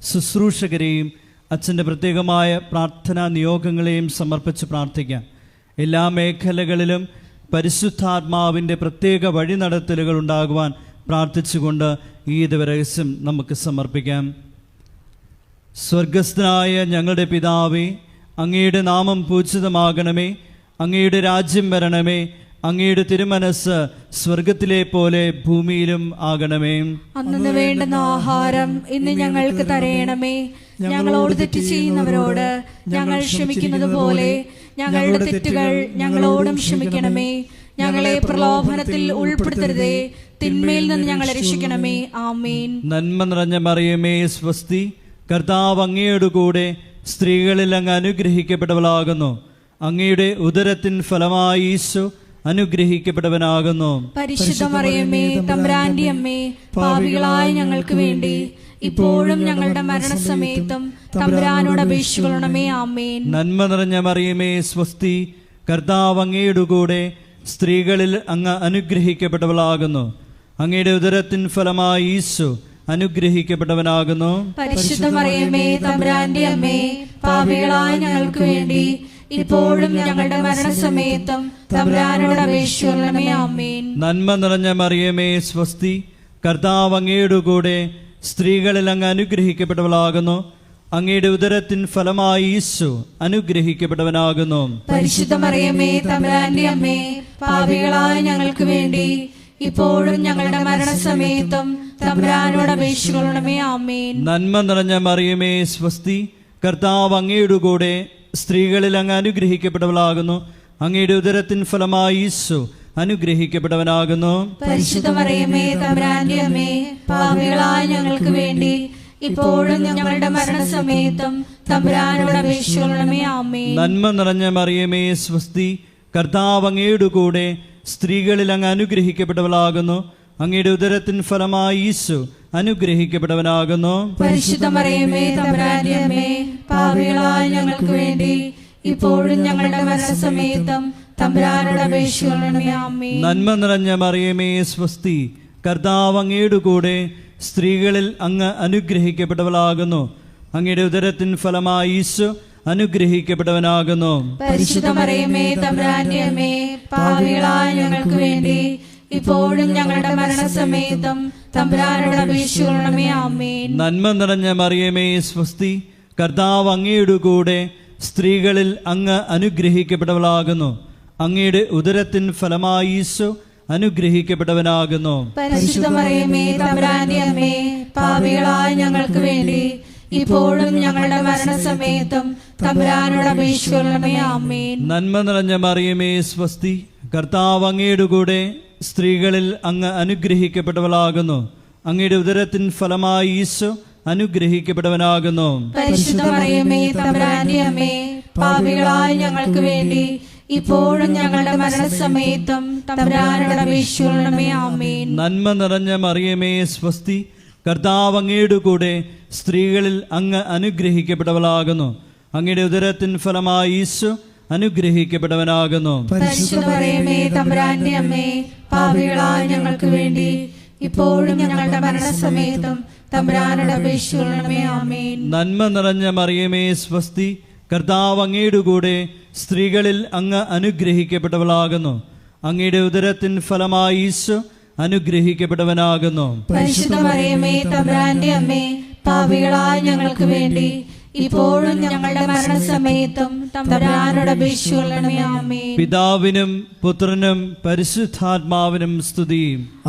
ശുശ്രൂഷകരെയും അച്ഛൻ്റെ പ്രത്യേകമായ പ്രാർത്ഥനാ നിയോഗങ്ങളെയും സമർപ്പിച്ച് പ്രാർത്ഥിക്കാം. എല്ലാ മേഖലകളിലും പരിശുദ്ധാത്മാവിൻ്റെ പ്രത്യേക വഴിനടത്തലുകൾ ഉണ്ടാകുവാൻ പ്രാർത്ഥിച്ചുകൊണ്ട് ഈ ദിവരഹസ്യം നമുക്ക് സമർപ്പിക്കാം. സ്വർഗസ്ഥനായ ഞങ്ങളുടെ പിതാവേ, അങ്ങയുടെ നാമം പൂജിതമാകണമേ. അങ്ങയുടെ രാജ്യം വരണമേ. അങ്ങയുടെ തിരുമനസ് സ്വർഗത്തിലെ പോലെ ഭൂമിയിലും ആകണമേ. അന്നു വേണ്ടുന്ന ആഹാരം ഇന്ന് ഞങ്ങൾക്ക് തരയണമേ. ഞങ്ങളോട് തെറ്റ് ചെയ്യുന്നവരോട് ഞങ്ങൾ ക്ഷമിക്കുന്നത് പോലെ ഞങ്ങളുടെ തെറ്റുകൾ ഞങ്ങളോടും ക്ഷമിക്കണമേ. ഞങ്ങളെ പ്രലോഭനത്തിൽ ഉൾപ്പെടുത്തരുതേ, തിന്മയിൽ നിന്ന് ഞങ്ങളെ രക്ഷിക്കണമേ. ആമേൻ. നന്മ നിറഞ്ഞ മറിയമേ, സ്വസ്തി, കർത്താവ് അങ്ങയുടെ കൂടെ സ്ത്രീകളിൽ അങ്ങ് അനുഗ്രഹിക്കപ്പെട്ടവളാകുന്നു. അങ്ങയുടെ ഉദരത്തിൻ ഫലമായി ഈശോ അനുഗ്രഹിക്കപ്പെട്ടവനാകുന്നു. പരിശുദ്ധ മറിയമേ, തമ്പുരാന്റെ അമ്മേ, പാപികളായ ഞങ്ങൾക്ക് വേണ്ടി ഇപ്പോഴും ഞങ്ങളുടെ മരണസമയത്തും തമ്പുരാനോട് അപേക്ഷിക്കണമേ. ആമേൻ. നന്മ നിറഞ്ഞ മറിയമേ, സ്വസ്തി, കർത്താവ് അങ്ങയുടെ കൂടെ സ്ത്രീകളിൽ അങ്ങ് അനുഗ്രഹിക്കപ്പെട്ടവളാകുന്നു. അങ്ങയുടെ ഉദരത്തിൻ ഫലമായി ഈശോ അനുഗ്രഹിക്കപ്പെട്ടവനാകുന്നു. പരിശുദ്ധ മറിയമേ, തമ്പുരാന്റെ അമ്മേ, പാപികളായ ഞങ്ങൾക്ക് വേണ്ടി ഇപ്പോഴും ഞങ്ങളുടെ മരണസമയത്തും തമ്പുരാനോട് അപേക്ഷിക്കണമേ. ആമേൻ. നന്മ നിറഞ്ഞ മറിയമേ, സ്വസ്തി, കർത്താവ് അങ്ങയുടെ കൂടെ സ്ത്രീകളിൽ അങ്ങ് അനുഗ്രഹിക്കപ്പെട്ടവളാകുന്നു. അങ്ങയുടെ ഉദരത്തിൻ ഫലമായി ഈശോ അനുഗ്രഹിക്കപ്പെട്ടവനാകുന്നു. പരിശുദ്ധ മറിയമേ, തമ്പുരാന്റെ അമ്മേ, പാപികളായ ഞങ്ങൾക്ക് വേണ്ടി ഇപ്പോഴും ഞങ്ങളുടെ മരണസമയത്തും തമ്പുരാനോട് അപേക്ഷിക്കണമേ. ആമേൻ. നന്മ നിറഞ്ഞ മറിയമേ, സ്വസ്തി, കർത്താവ് അങ്ങയുടെ കൂടെ സ്ത്രീകളിൽ അങ്ങ് അനുഗ്രഹിക്കപ്പെട്ടവളാകുന്നു. അങ്ങയുടെ ഉദരത്തിൻ ഫലമായി ഈശോ അനുഗ്രഹിക്കപ്പെട്ടവനാകുന്നു. പരിശുദ്ധ മറിയമേ, തമ്പുരാന്റെ അമ്മേ, പാപികളായ ഞങ്ങൾക്ക് വേണ്ടി ഇപ്പോഴും ഞങ്ങളുടെ മരണസമയത്തും തമ്പുരാനോട് അപേക്ഷിക്കണമേ. ആമേൻ. നന്മ നിറഞ്ഞ മറിയമേ, സ്വസ്തി, കർത്താവ് അങ്ങയുടെ കൂടെ സ്ത്രീകളിൽ അങ്ങ് അനുഗ്രഹിക്കപ്പെട്ടവളാകുന്നു. അങ്ങയുടെ ഉദരത്തിൻ ഫലമായി ഈശോ അനുഗ്രഹിക്കപ്പെട്ടവനാകുന്നു. പരിശുദ്ധ മറിയമേ, തമ്പുരാന്റെ അമ്മേ, പാപികളായ ഞങ്ങൾക്ക് വേണ്ടി ഇപ്പോഴും ഞങ്ങളുടെ മരണസമയത്തും തമ്പുരാനോട് അപേക്ഷിക്കണമേ. ആമേൻ. നന്മ നിറഞ്ഞ മറിയമേ, സ്വസ്തി, കർത്താവ് അങ്ങയുടെ കൂടെ സ്ത്രീകളിൽ അങ്ങ് അനുഗ്രഹിക്കപ്പെട്ടവളാകുന്നു. അങ്ങയുടെ ഉദരത്തിൻ ഫലമായി ഈശോ അനുഗ്രഹിക്കപ്പെട്ടവനാകുന്നു. പരിശുദ്ധ മറിയമേ തമ്പുരാന്റെ അമ്മേ, പാപികളായ ഞങ്ങൾക്ക് വേണ്ടി ഇപ്പോഴും ഞങ്ങളുടെ മരണസമയത്തും തമ്പുരാനോട് അപേക്ഷിക്കണമേ. ആമേൻ. നന്മ നിറഞ്ഞ മറിയമേ സ്വസ്തി, കർത്താവ് അങ്ങയുടെ കൂടെ സ്ത്രീകളിൽ അങ്ങ് അനുഗ്രഹിക്കപ്പെട്ടവളാകുന്നു. അങ്ങയുടെ ഉദരത്തിൻ ഫലമായി ഈശോ അനുഗ്രഹിക്കപ്പെട്ടവനാകുന്നു. പരിശുദ്ധ മറിയമേ തമ്പുരാന്റെ അമ്മേ, പാപികളായ ഞങ്ങൾക്ക് വേണ്ടി ഇപ്പോഴും ഞങ്ങളുടെ മരണസമയത്തും തമ്പുരാനോട് അപേക്ഷിക്കണമേ. ആമേൻ. നന്മ നിറഞ്ഞ മറിയമേ സ്വസ്തി, കർത്താവ് അങ്ങയുടെ കൂടെ സ്ത്രീകളിൽ അങ്ങ് അനുഗ്രഹിക്കപ്പെട്ടവളാകുന്നു. അങ്ങയുടെ ഉദരത്തിൻ ഫലമായി ഈശോ അനുഗ്രഹിക്കപ്പെട്ടവനാകുന്നു. പരിശുദ്ധ മറിയമേ തമ്പുരാന്റെ അമ്മേ, പാപികളായ ഞങ്ങൾക്ക് വേണ്ടി ഇപ്പോഴും ഞങ്ങളുടെ മരണസമയത്തും തമ്പുരാനോട് അപേക്ഷിക്കണമേ. ആമേൻ. നന്മ നിറഞ്ഞ മറിയമേ സ്വസ്തി, കർത്താവ് അങ്ങയുടെ കൂടെ സ്ത്രീകളിൽ അങ്ങ് അനുഗ്രഹിക്കപ്പെട്ടവളാകുന്നു. അങ്ങയുടെ ഉദരത്തിൻ ഫലമായി ഈശോ അനുഗ്രഹിക്കപ്പെട്ടവനാകുന്നു. പരിശുദ്ധ മറിയമേ തമ്പുരാന്റെ അമ്മേ, പാപികളായ ഞങ്ങൾക്ക് വേണ്ടി ഇപ്പോഴും ഞങ്ങളുടെ മരണസമയത്തും തമ്പുരാനോട് അപേക്ഷിക്കണമേ. ആമേൻ. നന്മ നിറഞ്ഞ മറിയമേ സ്വസ്തി, കർത്താവ് അങ്ങയുടെ കൂടെ സ്ത്രീകളിൽ അങ്ങ് അനുഗ്രഹിക്കപ്പെട്ടവളാകുന്നു. അങ്ങയുടെ ഉദരത്തിൻ ഫലമായി ഈശോ അനുഗ്രഹിക്കപ്പെട്ടവനാകുന്നു. പരിശുദ്ധ മറിയമേ തമ്പുരാന്റെ അമ്മേ, പാപികളായ ഞങ്ങൾക്ക് വേണ്ടി ഇപ്പോഴും ഞങ്ങളുടെ മരണസമയത്തും തമ്പുരാനോട് അപേക്ഷിക്കണമേ. ആമേൻ. പിതാവിനും പുത്രനും പരിശുദ്ധാത്മാവിനും സ്തുതി.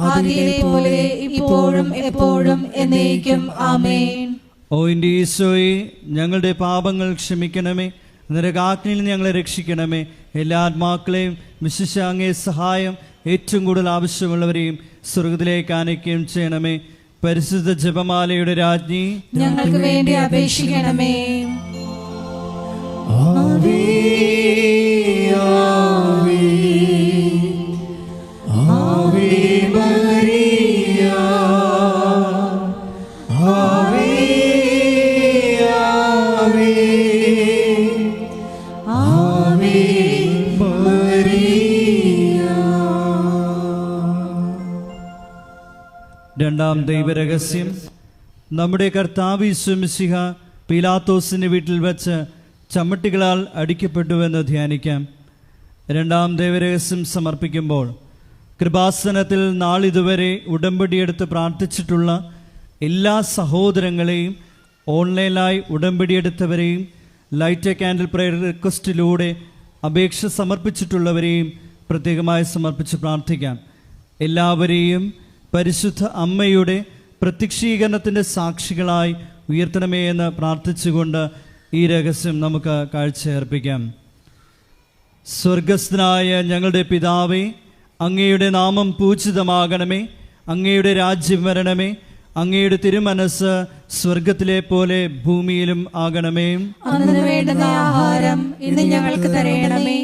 ആദിയിലെ പോലെ ഇപ്പോഴും എപ്പോഴും എന്നേക്കും. ആമേൻ. ഓ എൻ്റെ ഈശോയെ, ഞങ്ങളുടെ പാപങ്ങൾ ക്ഷമിക്കണമേ, നരകാഗ്നിയിൽ നിന്ന് ഞങ്ങളെ രക്ഷിക്കണമേ. എല്ലാ ആത്മാക്കളെയും വിശിഷ്യ അങ്ങേ സഹായം ഏറ്റവും കൂടുതൽ ആവശ്യമുള്ളവരെയും സ്വർഗത്തിലേക്ക് ആനയിക്കുകയും ചെയ്യണമേ. പരിശുദ്ധ ജപമാലയുടെ രാജ്ഞി, ഞങ്ങൾക്ക് വേണ്ടി അപേക്ഷിക്കണമേ. ആവേ ആവേ ആവേ മരിയ, ആവേ ആവേ ആവേ മരിയ. രണ്ടാം ദൈവരഹസ്യം. നമ്മുടെ കർത്താവ് യേശു മിശിഹ പീലാത്തോസിന്റെ വീട്ടിൽ വെച്ച് ചമ്മട്ടികളാൽ അടിക്കപ്പെട്ടുവെന്ന് ധ്യാനിക്കാം. രണ്ടാം ദൈവരഹസ്യം സമർപ്പിക്കുമ്പോൾ കൃപാസനത്തിൽ നാളിതുവരെ ഉടമ്പടിയെടുത്ത് പ്രാർത്ഥിച്ചിട്ടുള്ള എല്ലാ സഹോദരങ്ങളെയും, ഓൺലൈനായി ഉടമ്പടിയെടുത്തവരെയും, ലൈറ്റ് എ കാൻഡിൽ പ്രയർ റിക്വസ്റ്റിലൂടെ അപേക്ഷ സമർപ്പിച്ചിട്ടുള്ളവരെയും പ്രത്യേകമായി സമർപ്പിച്ച് പ്രാർത്ഥിക്കാം. എല്ലാവരെയും പരിശുദ്ധ അമ്മയുടെ പ്രത്യക്ഷീകരണത്തിൻ്റെ സാക്ഷികളായി ഉയർത്തണമേ എന്ന് പ്രാർത്ഥിച്ചുകൊണ്ട് ഈ രഹസ്യം നമുക്ക് കാഴ്ചയർപ്പിക്കാം. സ്വർഗസ്ഥനായ ഞങ്ങളുടെ പിതാവേ, അങ്ങയുടെ നാമം പൂജിതമാകണമേ. അങ്ങയുടെ രാജ്യം വരണമേ. അങ്ങയുടെ തിരുമനസ് സ്വർഗത്തിലെ പോലെ ഭൂമിയിലും ആകണമേ. അന്നു വേണ്ടുന്ന ആഹാരം ഇന്ന് ഞങ്ങൾക്ക് തരയണമേ.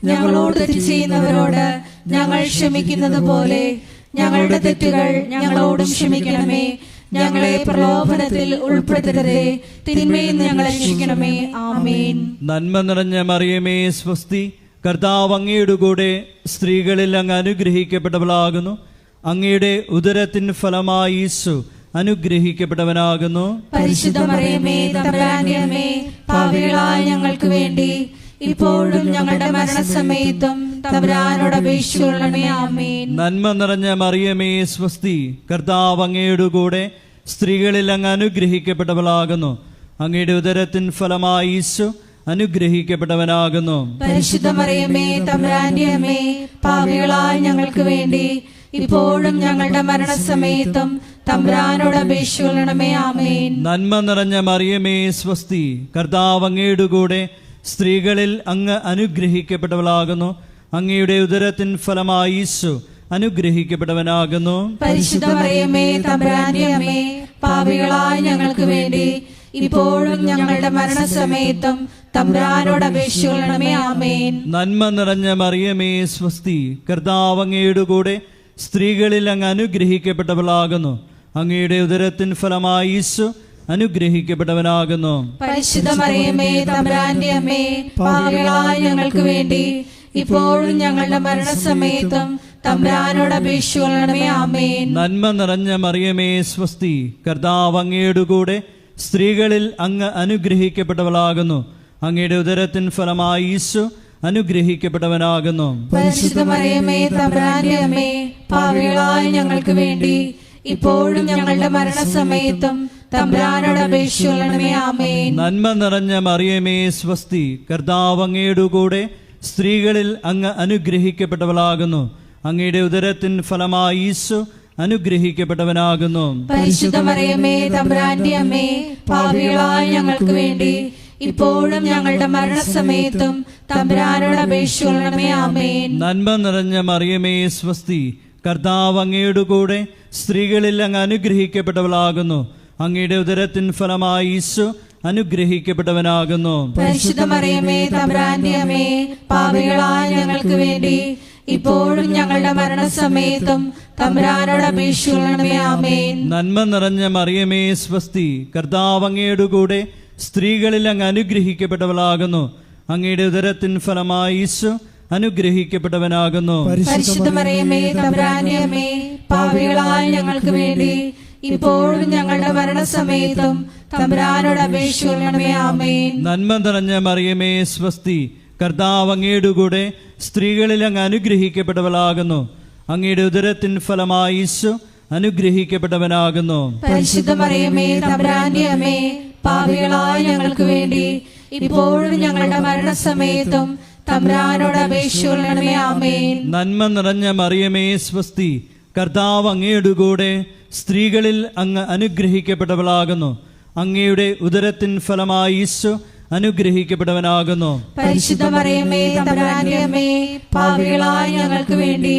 ഞങ്ങളോട് തെറ്റ് ചെയ്യുന്നവരോട് ഞങ്ങൾ ക്ഷമിക്കുന്നത് പോലെ ഞങ്ങളുടെ തെറ്റുകൾ ഞങ്ങളോടും ക്ഷമിക്കണമേ. ഞങ്ങളെ പ്രലോഭനത്തിൽ ഉൾപ്പെടുത്തരുതേ, തിന്മയിൽ നിന്ന് ഞങ്ങളെ രക്ഷിക്കണമേ. ആമേൻ. നന്മ നിറഞ്ഞ മറിയമേ സ്വസ്തി, കർത്താവ് അങ്ങയുടെ കൂടെ സ്ത്രീകളിൽ അങ്ങ് അനുഗ്രഹിക്കപ്പെട്ടവളാകുന്നു. അങ്ങയുടെ ഉദരത്തിൻ ഫലമായി ഈശോ അനുഗ്രഹിക്കപ്പെട്ടവനാകുന്നു. പരിശുദ്ധ മറിയമേ തമ്പുരാന്റെ അമ്മേ, പാപികളായ ഞങ്ങൾക്ക് വേണ്ടി ഇപ്പോഴും ഞങ്ങളുടെ മരണസമയത്തും തമ്പുരാനോട് അപേക്ഷിക്കണമേ. ആമേൻ. നന്മ നിറഞ്ഞ മറിയമേ സ്വസ്തി, കർത്താവ് അങ്ങയുടെ കൂടെ സ്ത്രീകളിൽ അങ്ങ് അനുഗ്രഹിക്കപ്പെട്ടവളാകുന്നു. അങ്ങയുടെ ഉദരത്തിൻ ഫലമായി ഈശോ അനുഗ്രഹിക്കപ്പെട്ടവനാകുന്നു. പരിശുദ്ധ മറിയമേ തമ്പുരാന്റെ അമ്മേ, പാപികളായ ഞങ്ങൾക്ക് വേണ്ടി ഇപ്പോഴും ഞങ്ങളുടെ മരണസമയത്തും തമ്പുരാനോട് അപേക്ഷിക്കണമേ. ആമേൻ. നന്മ നിറഞ്ഞ മറിയമേ സ്വസ്തി, കർത്താവ് അങ്ങയുടെ കൂടെ സ്ത്രീകളിൽ അങ്ങ് അനുഗ്രഹിക്കപ്പെട്ടവളാകുന്നു. അങ്ങയുടെ ഉദരത്തിൻ ഫലമായി ഈശോ അനുഗ്രഹിക്കപ്പെട്ടവനാകുന്നു. പരിശുദ്ധ മറിയമേ തമ്പുരാന്റെ അമ്മേ, പാപികളായ ഞങ്ങൾക്ക് വേണ്ടി ഇപ്പോഴും ഞങ്ങളുടെ മരണസമയത്തും തമ്പുരാനോട് അപേക്ഷിക്കണമേ. ആമേൻ. നന്മ നിറഞ്ഞ മറിയമേ സ്വസ്തി, കർത്താവ് അങ്ങയുടെ കൂടെ സ്ത്രീകളിൽ അങ്ങ് അനുഗ്രഹിക്കപ്പെട്ടവളാകുന്നു. അങ്ങയുടെ ഉദരത്തിൻ ഫലമായി ഈശോ അനുഗ്രഹിക്കപ്പെട്ടവനാകുന്നു. പരിശുദ്ധ മറിയമേ തമ്പുരാന്റെ അമ്മേ, പാപികളായ ഞങ്ങൾക്ക് വേണ്ടി ഇപ്പോഴും ഞങ്ങളുടെ മരണസമയത്തും തമ്പുരാനോട് അപേക്ഷിക്കണമേ. ആമേൻ. നന്മ നിറഞ്ഞ മറിയമേ സ്വസ്തി, കർത്താവ് അങ്ങയുടെ കൂടെ സ്ത്രീകളിൽ അങ്ങ് അനുഗ്രഹിക്കപ്പെട്ടവളാകുന്നു. അങ്ങയുടെ ഉദരത്തിൻ ഫലമായി ഈശോ അനുഗ്രഹിക്കപ്പെട്ടവനാകുന്നു. പരിശുദ്ധ മറിയമേ തമ്പുരാന്റെ അമ്മേ, പാപികളായ ഞങ്ങൾക്ക് വേണ്ടി ഇപ്പോഴും ഞങ്ങളുടെ മരണസമയത്തും തമ്പുരാനോട് അപേക്ഷിക്കണമേ. ആമേൻ. നന്മ നിറഞ്ഞ മറിയമേ സ്വസ്തി, കർത്താവ് അങ്ങയുടെ കൂടെ സ്ത്രീകളിൽ അങ്ങ് അനുഗ്രഹിക്കപ്പെട്ടവളാകുന്നു. അങ്ങയുടെ ഉദരത്തിൻ ഫലമായി ഈശോ അനുഗ്രഹിക്കപ്പെട്ടവനാകുന്നു. പരിശുദ്ധ മറിയമേ തമ്പുരാന്റെ അമ്മേ, പാപികളായ ഞങ്ങൾക്ക് വേണ്ടി ഇപ്പോഴും ഞങ്ങളുടെ മരണസമയത്തും തമ്പുരാനോട് അപേക്ഷിക്കണമേ. ആമേൻ. നന്മ നിറഞ്ഞ മറിയമേ സ്വസ്തി, കർത്താവ് അങ്ങയുടെ കൂടെ സ്ത്രീകളിൽ അങ്ങ് അനുഗ്രഹിക്കപ്പെട്ടവളാകുന്നു. അങ്ങയുടെ ഉദരത്തിൻ ഫലമായി ഈശോ അനുഗ്രഹിക്കപ്പെട്ടവനാകുന്നു. പരിശുദ്ധ മറിയമേ തമ്പുരാന്റെ അമ്മേ, പാപികളായ ഞങ്ങൾക്ക് വേണ്ടി ഇപ്പോഴും ഞങ്ങളുടെ മരണസമയത്തും തമ്പുരാനോട് അപേക്ഷിക്കണമേ. ആമേൻ. നന്മ നിറഞ്ഞ മറിയമേ സ്വസ്തി, കർത്താവ് അങ്ങയുടെ കൂടെ സ്ത്രീകളിൽ അങ്ങ് അനുഗ്രഹിക്കപ്പെട്ടവളാകുന്നു. അങ്ങയുടെ ഉദരത്തിൻ ഫലമായി ഈശോ അനുഗ്രഹിക്കപ്പെട്ടവനാകുന്നു. പരിശുദ്ധ മറിയമേ തമ്പുരാന്റെ അമ്മേ, പാപികളായ ഞങ്ങൾക്ക് വേണ്ടി ഇപ്പോഴും ഞങ്ങളുടെ മരണസമയത്തും തമ്പുരാനോട് അപേക്ഷിക്കണമേ. ആമേൻ. നന്മ നിറഞ്ഞ മറിയമേ സ്വസ്തി, കർത്താവ് അങ്ങയുടെ കൂടെ സ്ത്രീകളിൽ അങ്ങ് അനുഗ്രഹിക്കപ്പെട്ടവളാകുന്നു. അങ്ങയുടെ ഉദരത്തിൻ ഫലമായി ഈശോ അനുഗ്രഹിക്കപ്പെട്ടവനാകുന്നു. പരിശുദ്ധ മറിയമേ തമ്പുരാന്റെ അമ്മേ, പാപികളായ ഞങ്ങൾക്ക് വേണ്ടി ഇപ്പോഴും ഞങ്ങളുടെ മരണസമയത്തും തമ്പുരാനോട് അപേക്ഷിക്കണമേ. ആമേൻ. നന്മ നിറഞ്ഞ മറിയമേ സ്വസ്തി, കർത്താവ് അങ്ങയുടെ കൂടെ സ്ത്രീകളിൽ അങ്ങ് അനുഗ്രഹിക്കപ്പെട്ടവളാകുന്നു. അങ്ങയുടെ ഉദരത്തിൻ ഫലമായി ഈശോ അനുഗ്രഹിക്കപ്പെട്ടവനാകുന്നു. പരിശുദ്ധ മറിയമേ തമ്പുരാന്റെ അമ്മേ, പാപികളായ ഞങ്ങൾക്ക് വേണ്ടി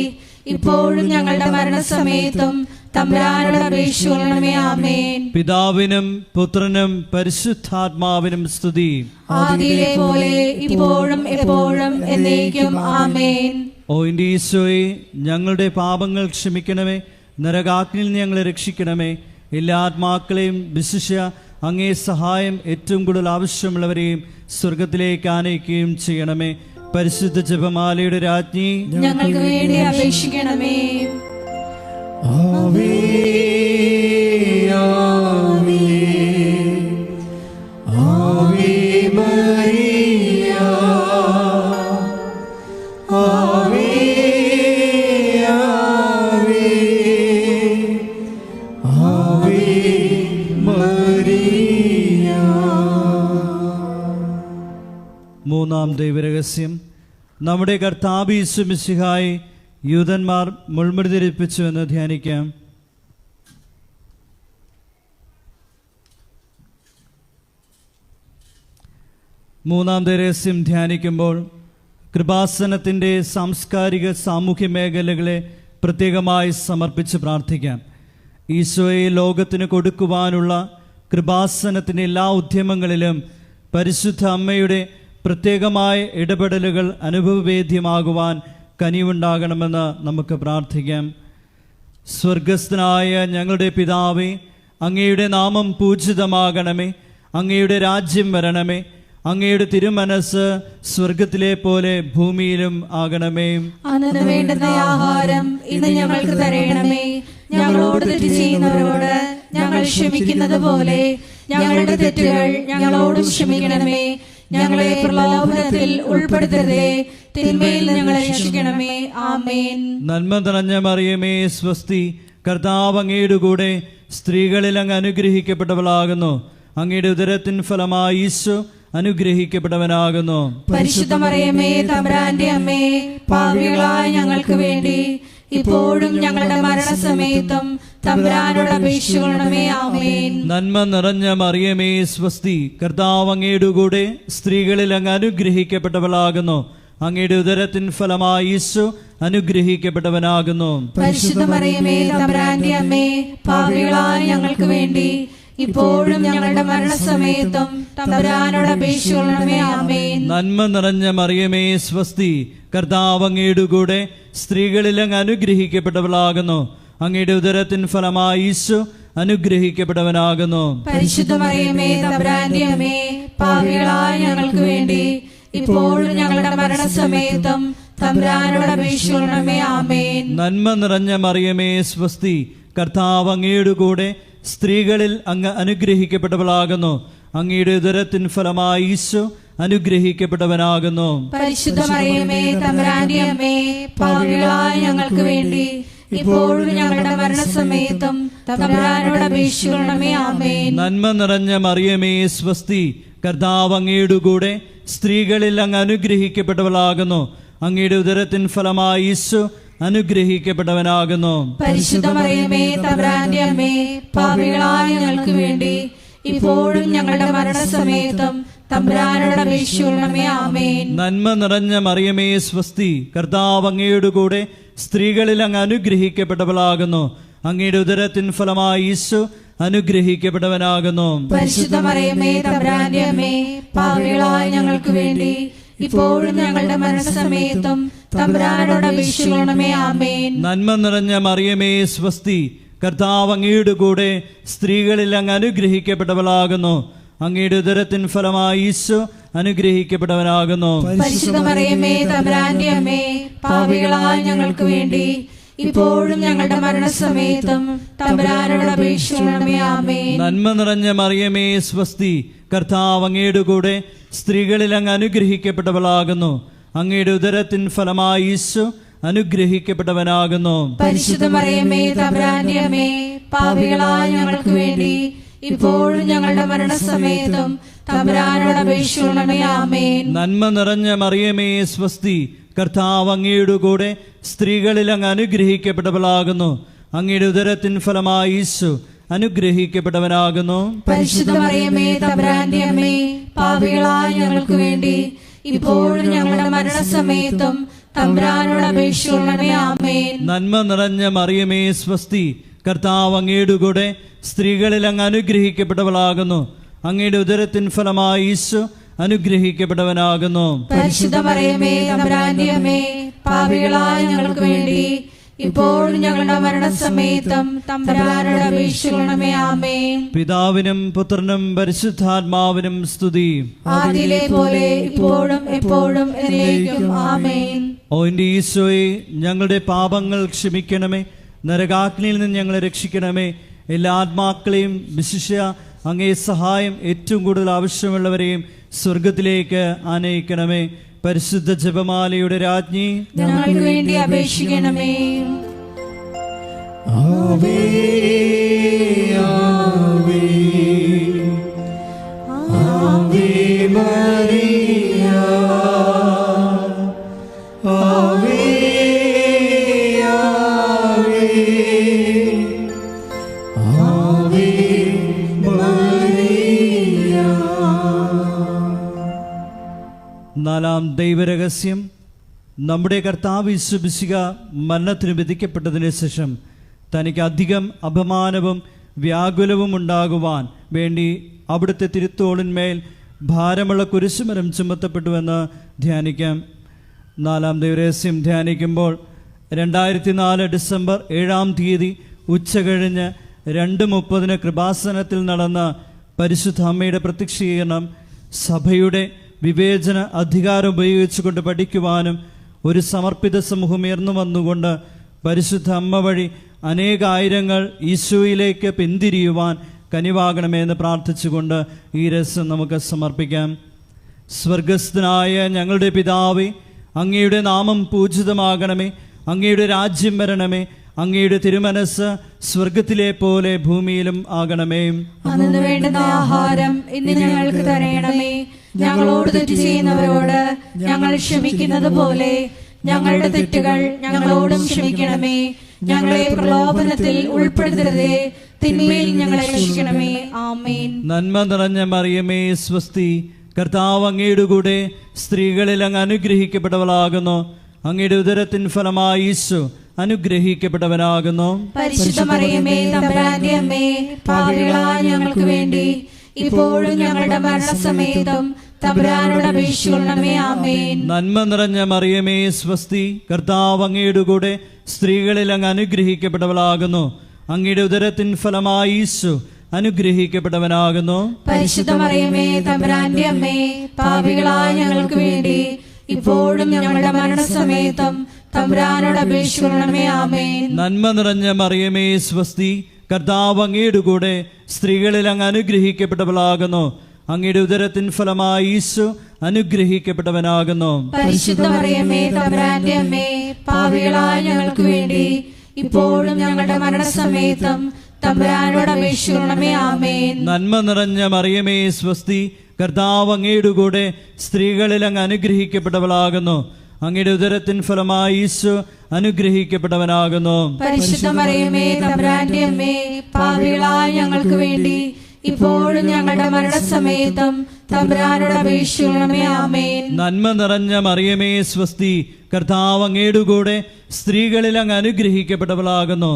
ഇപ്പോഴും ഞങ്ങളുടെ മരണസമയത്തും തമ്പുരാനോട് അപേക്ഷിക്കണമേ. ആമേൻ. പിതാവിനും പുത്രനും പരിശുദ്ധാത്മാവിനും സ്തുതി. ആദിയിലെ പോലെ ഇപ്പോഴും എപ്പോഴും എന്നേക്കും. ആമേൻ. ഓ എൻ്റെ ഈശോയെ, ഞങ്ങളുടെ പാപങ്ങൾ ക്ഷമിക്കണമേ, നരകാഗ്നിയിൽ നിന്ന് ഞങ്ങളെ രക്ഷിക്കണമേ. എല്ലാ ആത്മാക്കളെയും വിശിഷ്യ അങ്ങേ സഹായം ഏറ്റവും കൂടുതൽ ആവശ്യമുള്ളവരെയും സ്വർഗത്തിലേക്ക് ആനയിക്കുകയും ചെയ്യണമേ. പരിശുദ്ധ ജപമാലയുടെ രാജ്ഞി, ഞങ്ങൾക്ക് വേണ്ടി അപേക്ഷിക്കണമേ. ആവേ ആവേ ആവേ മരിയ, ആവേ ആവേ ആവേ മരിയ. മൂന്നാം ദൈവരഹസ്യം. നമ്മുടെ കർത്താവ് യേശു മിശിഹായെ യൂതന്മാർ മുൾമുടി ധരിപ്പിച്ചു എന്ന് ധ്യാനിക്കാം. മൂന്നാം ദൈവരഹസ്യം ധ്യാനിക്കുമ്പോൾ കൃപാസനത്തിൻ്റെ സാംസ്കാരിക സാമൂഹ്യ മേഖലകളെ പ്രത്യേകമായി സമർപ്പിച്ച് പ്രാർത്ഥിക്കാം. ഈശോയെ ലോകത്തിന് കൊടുക്കുവാനുള്ള കൃപാസനത്തിൻ്റെ എല്ലാ ഉദ്യമങ്ങളിലും പരിശുദ്ധ അമ്മയുടെ പ്രത്യേകമായ ഇടപെടലുകൾ അനുഭവവേദ്യമാകുവാൻ കനിവുണ്ടാകണമെന്ന് നമുക്ക് പ്രാർത്ഥിക്കാം. സ്വർഗസ്ഥനായ ഞങ്ങളുടെ പിതാവേ, അങ്ങയുടെ നാമം പൂജിതമാകണമേ. അങ്ങയുടെ രാജ്യം വരണമേ. അങ്ങയുടെ തിരുമനസ് സ്വർഗത്തിലെ പോലെ ഭൂമിയിലും ആകണമേ. അന്നു വേണ്ടുന്ന ആഹാരം ഇന്ന് ഞങ്ങൾക്ക് തരണമേ. ഞങ്ങളോട് തെറ്റ് ചെയ്യുന്നവരോട് ഞങ്ങൾ ക്ഷമിക്കുന്നത് പോലെ ഞങ്ങളുടെ തെറ്റുകൾ ഞങ്ങളോടും ക്ഷമിക്കണമേ. ഞങ്ങളെ പ്രലോഭനത്തിൽ ഉൾപ്പെടുത്തരുതേ, തിന്മയിൽ ഞങ്ങളെ രക്ഷിക്കണമേ. ആമേൻ. നന്മ നിറഞ്ഞ മറിയമേ സ്വസ്തി, കർത്താവ് അങ്ങയുടെ കൂടെ സ്ത്രീകളിൽ അങ്ങ് അനുഗ്രഹിക്കപ്പെട്ടവളാകുന്നു. അങ്ങയുടെ ഉദരത്തിൻ ഫലമായി ഈശോ അനുഗ്രഹിക്കപ്പെട്ടവനാകുന്നു. പരിശുദ്ധ മറിയമേ തമ്പുരാന്റെ അമ്മേ, പാപികളായ ഞങ്ങൾക്ക് വേണ്ടി ഇപ്പോഴും ഞങ്ങളുടെ മരണസമയത്തും തമ്പുരാനോട് അപേക്ഷിക്കണമേ. ആമേൻ. നന്മ നിറഞ്ഞ മറിയമേ സ്വസ്തി, കർത്താവ് അങ്ങയുടെ കൂടെ സ്ത്രീകളിൽ അങ്ങ് അനുഗ്രഹിക്കപ്പെട്ടവളാകുന്നു. അങ്ങയുടെ ഉദരത്തിൻ ഫലമായി ഈശോ അനുഗ്രഹിക്കപ്പെട്ടവനാകുന്നു. പരിശുദ്ധ മറിയമേ തമ്പുരാന്റെ അമ്മേ, പാപികളായ ഞങ്ങൾക്ക് വേണ്ടി ഇപ്പോഴും ഞങ്ങളുടെ മരണസമയത്തും തമ്പുരാനോട് അപേക്ഷിക്കണമേ. ആമേൻ. നന്മ നിറഞ്ഞ മറിയമേ സ്വസ്തി, കർത്താവ് അങ്ങയുടെ കൂടെ സ്ത്രീകളിൽ അങ്ങ് അനുഗ്രഹിക്കപ്പെട്ടവളാകുന്നു. അങ്ങയുടെ ഉദരത്തിൻ ഫലമായി ഈശോ അനുഗ്രഹിക്കപ്പെട്ടവനാകുന്നു. പരിശുദ്ധ മറിയമേ തമ്പുരാന്റെ അമ്മേ, പാപികളായ ഞങ്ങൾക്ക് വേണ്ടി ഇപ്പോഴും ഞങ്ങളുടെ മരണസമയത്തും തമ്പുരാനോട് അപേക്ഷിക്കണമേ. ആമേൻ. നന്മ നിറഞ്ഞ മറിയമേ സ്വസ്തി, കർത്താവ് അങ്ങയുടെ കൂടെ സ്ത്രീകളിൽ അങ്ങ് അനുഗ്രഹിക്കപ്പെട്ടവളാകുന്നു. അങ്ങയുടെ ഉദരത്തിൻ ഫലമായി ഈശോ അനുഗ്രഹിക്കപ്പെട്ടവനാകുന്നു. പരിശുദ്ധ മറിയമേ തമ്പുരാന്റെ അമ്മേ, പാപികളായ ഞങ്ങൾക്ക് വേണ്ടി ഇപ്പോഴും ഞങ്ങളുടെ മരണസമയത്തും തമ്പുരാനോട് അപേക്ഷിക്കണമേ. ആമേൻ. നന്മ നിറഞ്ഞ മറിയമേ സ്വസ്തി, കർത്താവ് അങ്ങയുടെ കൂടെ സ്ത്രീകളിൽ അങ്ങ് അനുഗ്രഹിക്കപ്പെട്ടവളാകുന്നു. അങ്ങയുടെ ഉദരത്തിൻ ഫലമായി ഈശോ അനുഗ്രഹിക്കപ്പെട്ടവനാകുന്നു. പരിശുദ്ധ മറിയമേ തമ്പുരാന്റെ അമ്മേ, പാപികളായ ഞങ്ങൾക്ക് വേണ്ടി ഇപ്പോഴും ഞങ്ങളുടെ മരണസമയത്തും തമ്പുരാനോട് അപേക്ഷിക്കണമേ. ആമേൻ. നന്മ നിറഞ്ഞ മറിയമേ സ്വസ്തി, കർത്താവ് അങ്ങയുടെ കൂടെ സ്ത്രീകളിൽ അങ്ങ് അനുഗ്രഹിക്കപ്പെട്ടവളാകുന്നു. അങ്ങയുടെ ഉദരത്തിൻ ഫലമായി ഈശോ അനുഗ്രഹിക്കപ്പെട്ടവനാകുന്നു. പരിശുദ്ധ മറിയമേ തമ്പുരാന്റെ അമ്മേ, പാപികളായ ഞങ്ങൾക്ക് വേണ്ടി ഇപ്പോഴും ഞങ്ങളുടെ മരണസമയത്തും തമ്പുരാനോട് അപേക്ഷിക്കണമേ. ആമേൻ. നന്മ നിറഞ്ഞ മറിയമേ സ്വസ്തി, കർത്താവ് അങ്ങയുടെ കൂടെ സ്ത്രീകളിൽ അങ്ങ് അനുഗ്രഹിക്കപ്പെട്ടവളാകുന്നു. അങ്ങയുടെ ഉദരത്തിൻ ഫലമായി ഈശോ അനുഗ്രഹിക്കപ്പെട്ടവനാകുന്നു. പരിശുദ്ധ മറിയമേ തമ്പുരാന്റെ അമ്മേ, പാപികളായ ഞങ്ങൾക്ക് വേണ്ടി ഇപ്പോഴും ഞങ്ങളുടെ മരണസമയത്തും തമ്പുരാനോട് അപേക്ഷിക്കണമേ. ആമേൻ. നന്മ നിറഞ്ഞ മറിയമേ സ്വസ്തി, കർത്താവ് അങ്ങയുടെ കൂടെ സ്ത്രീകളിൽ അങ്ങ് അനുഗ്രഹിക്കപ്പെട്ടവളാകുന്നു. അങ്ങയുടെ ഉദരത്തിൻ ഫലമായി ഈശോ അനുഗ്രഹിക്കപ്പെട്ടവനാകുന്നു. പരിശുദ്ധ മറിയമേ തമ്പുരാന്റെ അമ്മേ, പാപികളായ ഞങ്ങൾക്ക് വേണ്ടി ഇപ്പോഴും ഞങ്ങളുടെ മരണസമയത്തും തമ്പുരാനോട് അപേക്ഷിക്കണമേ. ആമേൻ. നന്മ നിറഞ്ഞ മറിയമേ സ്വസ്തി, കർത്താവ് അങ്ങയുടെ കൂടെ സ്ത്രീകളിൽ അങ്ങ് അനുഗ്രഹിക്കപ്പെട്ടവളാകുന്നു. അങ്ങയുടെ ഉദരത്തിൻ ഫലമായി ഈശോ അനുഗ്രഹിക്കപ്പെട്ടവനാകുന്നു. പരിശുദ്ധ മറിയമേ തമ്പുരാന്റെ അമ്മേ, പാപികളായ ഞങ്ങൾക്ക് വേണ്ടി ഇപ്പോഴും ഞങ്ങളുടെ മരണസമയത്തും തമ്പുരാനോട് അപേക്ഷിക്കണമേ. ആമേൻ. നന്മ നിറഞ്ഞ മറിയമേ സ്വസ്തി, കർത്താവ് അങ്ങയുടെ കൂടെ സ്ത്രീകളിൽ അങ്ങ് അനുഗ്രഹിക്കപ്പെട്ടവളാകുന്നു. അങ്ങയുടെ ഉദരത്തിൻ ഫലമായി ഈശോ അനുഗ്രഹിക്കപ്പെട്ടവനാകുന്നു. പരിശുദ്ധ മറിയമേ തമ്പുരാന്റെ അമ്മേ, പാപികളായ ഞങ്ങൾക്ക് വേണ്ടി ഇപ്പോഴും ഞങ്ങളുടെ മരണസമയത്തും തമ്പുരാനോട് അപേക്ഷിക്കണമേ. ആമേൻ. പിതാവിനും പുത്രനും പരിശുദ്ധാത്മാവിനും സ്തുതി. ആദിയിലെ പോലെ ഇപ്പോഴും എപ്പോഴും എന്നേക്കും. ആമേൻ. ഓ എൻ്റെ ഈശോയെ, ഞങ്ങളുടെ പാപങ്ങൾ ക്ഷമിക്കണമേ. നരകാഗ്നിയിൽ നിന്ന് ഞങ്ങളെ രക്ഷിക്കണമേ. എല്ലാ ആത്മാക്കളെയും വിശിഷ്യ അങ്ങേ സഹായം ഏറ്റവും കൂടുതൽ ആവശ്യമുള്ളവരെയും സ്വർഗത്തിലേക്ക് ആനയിക്കണമേ. പരിശുദ്ധ ജപമാലയുടെ രാജ്ഞി, ഞങ്ങൾക്ക് വേണ്ടി അപേക്ഷിക്കണമേ. ആവേ ആവേ ആവേ മരിയ, ആവേ ആവേ ആവേ മരിയ. നാലാം ദൈവരഹസ്യം. നമ്മുടെ കർത്താവ് യേശു മിശിഹ മരണത്തിന് വിധിക്കപ്പെട്ടതിന് ശേഷം തനിക്ക് അധികം അപമാനവും വ്യാകുലവും ഉണ്ടാകുവാൻ വേണ്ടി അവിടുത്തെ തിരുത്തോളിന്മേൽ ഭാരമുള്ള കുരിശുമരം ചുമത്തപ്പെട്ടുവെന്ന് ധ്യാനിക്കാം. നാലാം ദൈവരഹസ്യം ധ്യാനിക്കുമ്പോൾ 2004 ഡിസംബർ 7-ാം തീയതി ഉച്ചകഴിഞ്ഞ് 2:30 കൃപാസനത്തിൽ നടന്ന പരിശുദ്ധ അമ്മയുടെ പ്രത്യക്ഷീകരണം സഭയുടെ വിവേചന അധികാരം ഉപയോഗിച്ചുകൊണ്ട് പഠിക്കുവാനും ഒരു സമർപ്പിത സമൂഹം ഉയർന്നു വന്നുകൊണ്ട് പരിശുദ്ധ അമ്മ വഴി അനേകായിരങ്ങൾ ഈശോയിലേക്ക് പിന്തിരിയുവാൻ കനിവാകണമെന്ന് പ്രാർത്ഥിച്ചുകൊണ്ട് ഈ രസം നമുക്ക് സമർപ്പിക്കാം. സ്വർഗസ്ഥനായ ഞങ്ങളുടെ പിതാവേ, അങ്ങയുടെ നാമം പൂജിതമാകണമേ. അങ്ങയുടെ രാജ്യം വരണമേ. അങ്ങയുടെ തിരുമനസ് സ്വർഗത്തിലെ പോലെ ഭൂമിയിലും ആകണമേ. അന്നു വേണ്ടുന്ന ആഹാരം ഇന്ന് ഞങ്ങൾക്ക് തരയണമേ. ഞങ്ങളോട് തെറ്റ് ചെയ്യുന്നവരോട് ഞങ്ങൾ ക്ഷമിക്കുന്നത് പോലെ ഞങ്ങളുടെ തെറ്റുകൾ ഞങ്ങളോടും ക്ഷമിക്കണമേ. ഞങ്ങളെ പ്രലോഭനത്തിൽ ഉൾപ്പെടുത്തരുതേ, തിന്മയിൽ ഞങ്ങളെ രക്ഷിക്കണമേ. ആമേൻ. നന്മ നിറഞ്ഞ മറിയമേ സ്വസ്തി, കർത്താവ് അങ്ങയുടെ കൂടെ സ്ത്രീകളിൽ അങ്ങ് അനുഗ്രഹിക്കപ്പെട്ടവളാകുന്നു. അങ്ങയുടെ ഉദരത്തിൻ ഫലമായി ഈശോ അനുഗ്രഹിക്കപ്പെട്ടവനാകുന്നു. പരിശുദ്ധ മറിയമേ തമ്പുരാന്റെ അമ്മേ, പാപികളായ ഞങ്ങൾക്ക് വേണ്ടി ഇപ്പോഴും ഞങ്ങളുടെ മരണസമയത്തും തമ്പുരാനോട് അപേക്ഷിക്കണമേ. ആമേൻ. നന്മ നിറഞ്ഞ മറിയമേ സ്വസ്തി, കർത്താവ് അങ്ങയുടെ കൂടെ സ്ത്രീകളിൽ അങ്ങ് അനുഗ്രഹിക്കപ്പെട്ടവളാകുന്നു. അങ്ങയുടെ ഉദരത്തിൻ ഫലമായി ഈശോ അനുഗ്രഹിക്കപ്പെട്ടവനാകുന്നു. പരിശുദ്ധ മറിയമേ തമ്പുരാന്റെ അമ്മേ, പാപികളായ ഞങ്ങൾക്ക് വേണ്ടി ഇപ്പോഴും ഞങ്ങളുടെ മരണസമയത്തും തമ്പുരാനോട് അപേക്ഷിക്കണമേ. ആമേൻ. നന്മ നിറഞ്ഞ മറിയമേ സ്വസ്തി, കർത്താവ് അങ്ങയുടെ കൂടെ സ്ത്രീകളിൽ അങ്ങ് അനുഗ്രഹിക്കപ്പെട്ടവളാകുന്നു. അങ്ങയുടെ ഉദരത്തിൻ ഫലമായി ഈശോ അനുഗ്രഹിക്കപ്പെട്ടവനാകുന്നു. പരിശുദ്ധ മറിയമേ തമ്പുരാന്റെ അമ്മേ, പാപികളായ ഞങ്ങൾക്ക് വേണ്ടി ഇപ്പോഴും ഞങ്ങളുടെ മരണസമയത്തും തമ്പുരാനോട് അപേക്ഷിക്കണമേ. ആമേൻ. നന്മ നിറഞ്ഞ മറിയമേ സ്വസ്തി, കർത്താവ് അങ്ങയുടെ കൂടെ സ്ത്രീകളിൽ അങ്ങ് അനുഗ്രഹിക്കപ്പെട്ടവളാകുന്നു. അങ്ങയുടെ ഉദരത്തിൻ ഫലമായി ഈശോ അനുഗ്രഹിക്കപ്പെട്ടവനാകുന്നു. പരിശുദ്ധ മറിയമേ തമ്പുരാന്റെ അമ്മേ, പാപികളായ ഞങ്ങൾക്ക് വേണ്ടി ഇപ്പോഴും ഞങ്ങളുടെ മരണസമയത്തും തമ്പുരാനോട് അപേക്ഷിക്കണമേ. ആമേൻ. നന്മ നിറഞ്ഞ മറിയമേ സ്വസ്തി, കർത്താവ് അങ്ങയുടെ കൂടെ സ്ത്രീകളിൽ അങ്ങ് അനുഗ്രഹിക്കപ്പെട്ടവളാകുന്നു.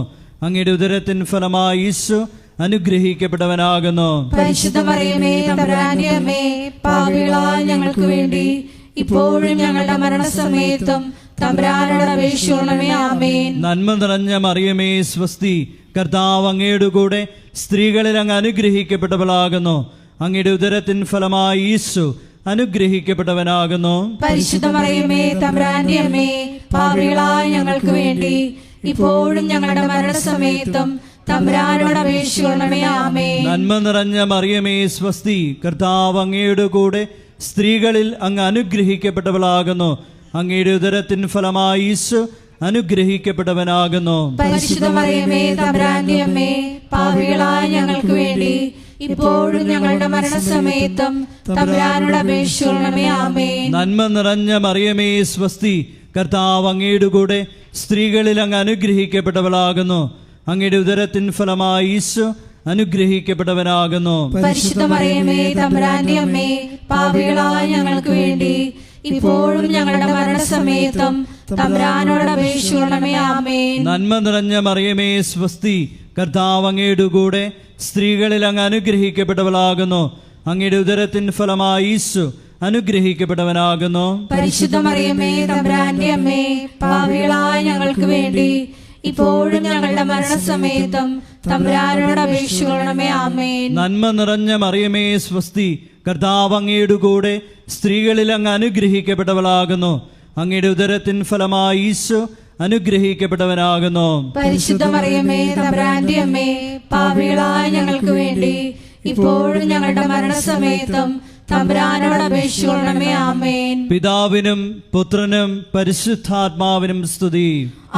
അങ്ങയുടെ ഉദരത്തിൻ ഫലമായി ഈശോ അനുഗ്രഹിക്കപ്പെട്ടവനാകുന്നു. പരിശുദ്ധ മറിയമേ തമ്പുരാന്റെ അമ്മേ, പാപികളായ ഞങ്ങൾക്ക് വേണ്ടി ഇപ്പോഴും ഞങ്ങളുടെ മരണസമയത്തും തമ്പുരാനോട് അപേക്ഷിക്കണമേ. ആമേൻ. നന്മ നിറഞ്ഞ മറിയമേ സ്വസ്തി, കർത്താവ് അങ്ങയുടെ കൂടെ സ്ത്രീകളിൽ അങ്ങ് അനുഗ്രഹിക്കപ്പെട്ടവളാകുന്നു. അങ്ങയുടെ ഉദരത്തിൻ ഫലമായി ഈശോ അനുഗ്രഹിക്കപ്പെട്ടവനാകുന്നു. പരിശുദ്ധ മറിയമേ തമ്പുരാന്റെ അമ്മേ, പാപികളായ ഞങ്ങൾക്ക് വേണ്ടി ഇപ്പോഴും ഞങ്ങളുടെ മരണസമയത്തും തമ്പുരാനോട് അപേക്ഷിക്കണമേ. ആമേൻ. നന്മ നിറഞ്ഞ മറിയമേ സ്വസ്തി, കർത്താവ് അങ്ങയുടെ കൂടെ സ്ത്രീകളിൽ അങ്ങ് അനുഗ്രഹിക്കപ്പെട്ടവളാകുന്നു. അങ്ങയുടെ ഉദരത്തിൻ ഫലമായി ഈശോ അനുഗ്രഹിക്കപ്പെട്ടവനാകുന്നു. പരിശുദ്ധ മറിയമേ തമ്പുരാന്റെ അമ്മേ, പാപികളായ ഞങ്ങൾക്ക് വേണ്ടി ഇപ്പോഴും ഞങ്ങളുടെ മരണസമയത്തും തമ്പുരാനോട് അപേക്ഷിക്കണമേ. ആമേൻ. നന്മ നിറഞ്ഞ മറിയമേ സ്വസ്തി, കർത്താവ് അങ്ങയുടെ കൂടെ സ്ത്രീകളിൽ അങ്ങ് അനുഗ്രഹിക്കപ്പെട്ടവളാകുന്നു. അങ്ങയുടെ ഉദരത്തിൻ ഫലമായി ഈശോ അനുഗ്രഹിക്കപ്പെട്ടവനാകുന്നു. പരിശുദ്ധ മറിയമേ തമ്പുരാന്റെ അമ്മേ, പാപികളായ ഞങ്ങൾക്ക് വേണ്ടി ഇപ്പോഴും ഞങ്ങളുടെ മരണസമയത്തും തമ്പുരാനോട് അപേക്ഷിക്കണമേ. ആമേൻ. നന്മ നിറഞ്ഞ മറിയമേ സ്വസ്തി, കർത്താവ് അങ്ങയുടെ കൂടെ സ്ത്രീകളിൽ അങ്ങ് അനുഗ്രഹിക്കപ്പെട്ടവളാകുന്നു. അങ്ങയുടെ ഉദരത്തിൻ ഫലമായി ഈശോ അനുഗ്രഹിക്കപ്പെട്ടവനാകുന്നു. പരിശുദ്ധ മറിയമേ തമ്പുരാന്റെ അമ്മേ, പാപികളായ ഞങ്ങൾക്ക് വേണ്ടി ഇപ്പോഴും ഞങ്ങളുടെ മരണസമയത്തും തമ്പുരാനോട് അപേക്ഷിക്കണമേ. ആമേൻ. നന്മ നിറഞ്ഞ മറിയമേ സ്വസ്തി, കർത്താവ് അങ്ങയുടെ കൂടെ സ്ത്രീകളിൽ അങ്ങ് അനുഗ്രഹിക്കപ്പെട്ടവളാകുന്നു. അങ്ങയുടെ ഉദരത്തിൻ ഫലമായി ഈശോ അനുഗ്രഹിക്കപ്പെട്ടവനാകുന്നു. പരിശുദ്ധ മറിയമേ തമ്പുരാന്റെ അമ്മേ, പാപികളായ ഞങ്ങൾക്ക് വേണ്ടി ഇപ്പോഴും ഞങ്ങളുടെ മരണസമയത്തും തമ്പുരാനോട് അപേക്ഷിക്കണമേ. ആമേൻ. പിതാവിനും പുത്രനും പരിശുദ്ധാത്മാവിനും സ്തുതി.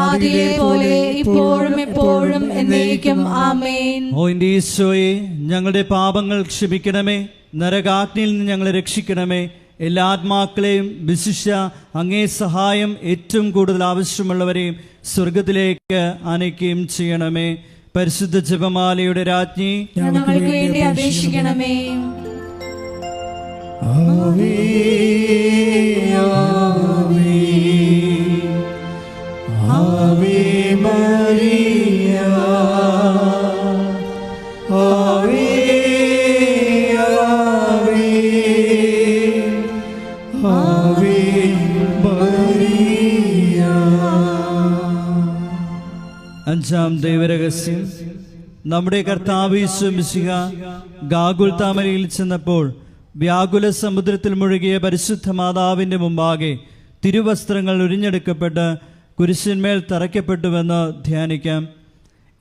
ആദിയിലെ പോലെ ഇപ്പോഴും എപ്പോഴും എന്നേക്കും. ആമേൻ. ഓ എന്റെ ഈശോയെ, ഞങ്ങളുടെ പാപങ്ങൾ ക്ഷമിക്കണമേ. നരകാഗ്നിയിൽ നിന്ന് ഞങ്ങളെ രക്ഷിക്കണമേ. എല്ലാ ആത്മാക്കളെയും വിശിഷ്യ അങ്ങേ സഹായം ഏറ്റവും കൂടുതൽ ആവശ്യമുള്ളവരെയും സ്വർഗത്തിലേക്ക് ആനയിക്കുകയും ചെയ്യണമേ. പരിശുദ്ധ ജപമാലയുടെ രാജ്ഞി, ഞങ്ങൾക്ക് വേണ്ടി അപേക്ഷിക്കണമേ. ആവേ ആവേ ആവേ മരിയ, ആവേ ആവേ ആവേ മരിയ. അഞ്ചാം ദൈവരഹസ്യം. നമ്മുടെ കർത്താവ് യേശു മിശിഹ ഗാഗുൽത്താമലയിൽ ചെന്നപ്പോൾ വ്യാകുല സമുദ്രത്തിൽ മുഴുകിയ പരിശുദ്ധ മാതാവിൻ്റെ മുമ്പാകെ തിരുവസ്ത്രങ്ങൾ ഉരിഞ്ഞെടുക്കപ്പെട്ട് കുരിശിന്മേൽ തറയ്ക്കപ്പെട്ടുവെന്ന് ധ്യാനിക്കാം.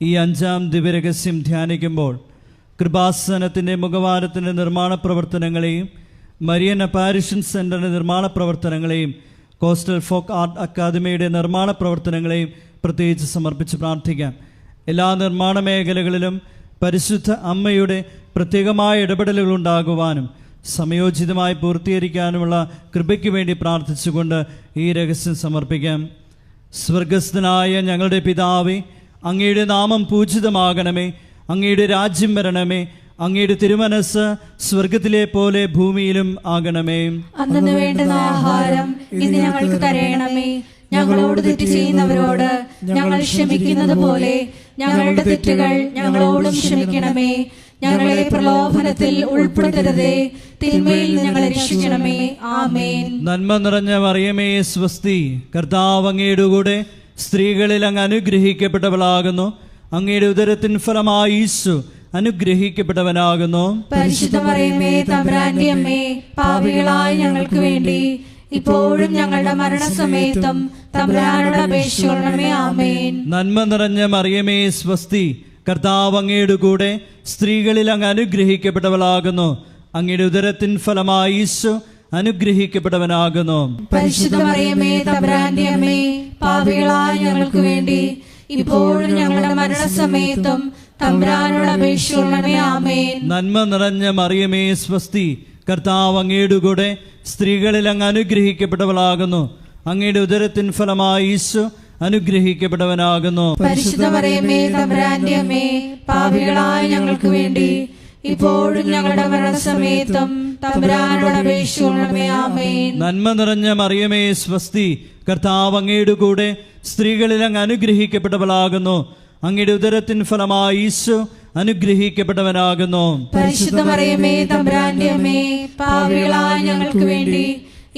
ഈ അഞ്ചാം ദിവ്യരഹസ്യം ധ്യാനിക്കുമ്പോൾ കൃപാസനത്തിൻ്റെ മുഖവാരത്തിൻ്റെ നിർമ്മാണ പ്രവർത്തനങ്ങളെയും മരിയൻ അപ്പാരിഷൻ സെൻ്ററിൻ്റെ നിർമ്മാണ പ്രവർത്തനങ്ങളെയും കോസ്റ്റൽ ഫോക്ക് ആർട്ട് അക്കാദമിയുടെ നിർമ്മാണ പ്രവർത്തനങ്ങളെയും പ്രത്യേകിച്ച് സമർപ്പിച്ച് പ്രാർത്ഥിക്കാം. എല്ലാ നിർമ്മാണ മേഖലകളിലും പരിശുദ്ധ അമ്മയുടെ പ്രത്യേകമായ ഇടപെടലുകൾ ഉണ്ടാകുവാനും സമയോചിതമായി പൂർത്തീകരിക്കാനുമുള്ള കൃപയ്ക്ക് വേണ്ടി പ്രാർത്ഥിച്ചുകൊണ്ട് ഈ രഹസ്യം സമർപ്പിക്കാം. സ്വർഗസ്ഥനായ ഞങ്ങളുടെ പിതാവേ, അങ്ങയുടെ നാമം പൂജിതമാകണമേ. അങ്ങയുടെ രാജ്യം വരണമേ. അങ്ങയുടെ തിരുമനസ് സ്വർഗത്തിലെ പോലെ ഭൂമിയിലും ആകണമേ. അന്നു വേണ്ടുന്ന ആഹാരം ഇന്ന് ഞങ്ങൾക്ക് തരയണമേ. ഞങ്ങളോട് തെറ്റ് ചെയ്യുന്നവരോട് ഞങ്ങൾ ക്ഷമിക്കുന്നത് പോലെ ഞങ്ങളുടെ തെറ്റുകൾ ഞങ്ങളോടും ക്ഷമിക്കണമേ. ഞങ്ങളെ പ്രലോഭനത്തിൽ ഉൾപ്പെടുത്തരുതേ, തിന്മയിൽ ഞങ്ങളെ രക്ഷിക്കണമേ. ആമേൻ. നന്മ നിറഞ്ഞ മറിയമേ സ്വസ്തി, കർത്താവ് അങ്ങയുടെ കൂടെ സ്ത്രീകളിൽ അങ്ങ് അനുഗ്രഹിക്കപ്പെട്ടവളാകുന്നു. അങ്ങയുടെ ഉദരത്തിൻ ഫലമായി ഈശോ അനുഗ്രഹിക്കപ്പെട്ടവനാകുന്നു. പരിശുദ്ധ മറിയമേ തമ്പുരാന്റെ അമ്മേ, പാപികളായ ഞങ്ങൾക്ക് വേണ്ടി ഇപ്പോഴും ഞങ്ങളുടെ മരണസമയത്തും തമ്പുരാനോട് അപേക്ഷിക്കണമേ. ആമേൻ. നന്മ നിറഞ്ഞ മറിയമേ സ്വസ്തി, കർത്താവ് അങ്ങയുടെ കൂടെ സ്ത്രീകളിൽ അങ്ങ് അനുഗ്രഹിക്കപ്പെട്ടവളാകുന്നു. അങ്ങയുടെ ഉദരത്തിൻ ഫലമായി ഈശോ അനുഗ്രഹിക്കപ്പെട്ടവനാകുന്നു. പരിശുദ്ധ മറിയമേ തമ്പുരാന്റെ അമ്മേ, പാപികളായ ഞങ്ങൾക്ക് വേണ്ടി ഇപ്പോഴും ഞങ്ങളുടെ മരണസമയത്തും തമ്പുരാനോട് അപേക്ഷിക്കണമേ. ആമേൻ. നന്മ നിറഞ്ഞ മറിയമേ സ്വസ്തി, കർത്താവ് അങ്ങയുടെ കൂടെ സ്ത്രീകളിൽ അങ്ങ് അനുഗ്രഹിക്കപ്പെട്ടവളാകുന്നു. അങ്ങയുടെ ഉദരത്തിൻ ഫലമായി ഈശോ അനുഗ്രഹിക്കപ്പെട്ടവനാകുന്നു. പരിശുദ്ധ മറിയമേ തമ്പുരാന്റെ അമ്മേ, പാപികളായ ഞങ്ങൾക്ക് വേണ്ടി ഇപ്പോഴും ഞങ്ങളുടെ മരണസമയത്തും തമ്പുരാനോട് അപേക്ഷിക്കണമേ. ആമേൻ. നന്മ നിറഞ്ഞ മറിയമേ സ്വസ്തി, കർത്താവ് അങ്ങയുടെ കൂടെ സ്ത്രീകളിൽ അങ്ങ് അനുഗ്രഹിക്കപ്പെട്ടവളാകുന്നു. അങ്ങയുടെ ഉദരത്തിൻ ഫലമായി ഈശോ അനുഗ്രഹിക്കപ്പെട്ടവനാകുന്നു. പരിശുദ്ധ മറിയമേ തമ്പുരാന്റെ അമ്മേ, പാപികളായ ഞങ്ങൾക്ക് വേണ്ടി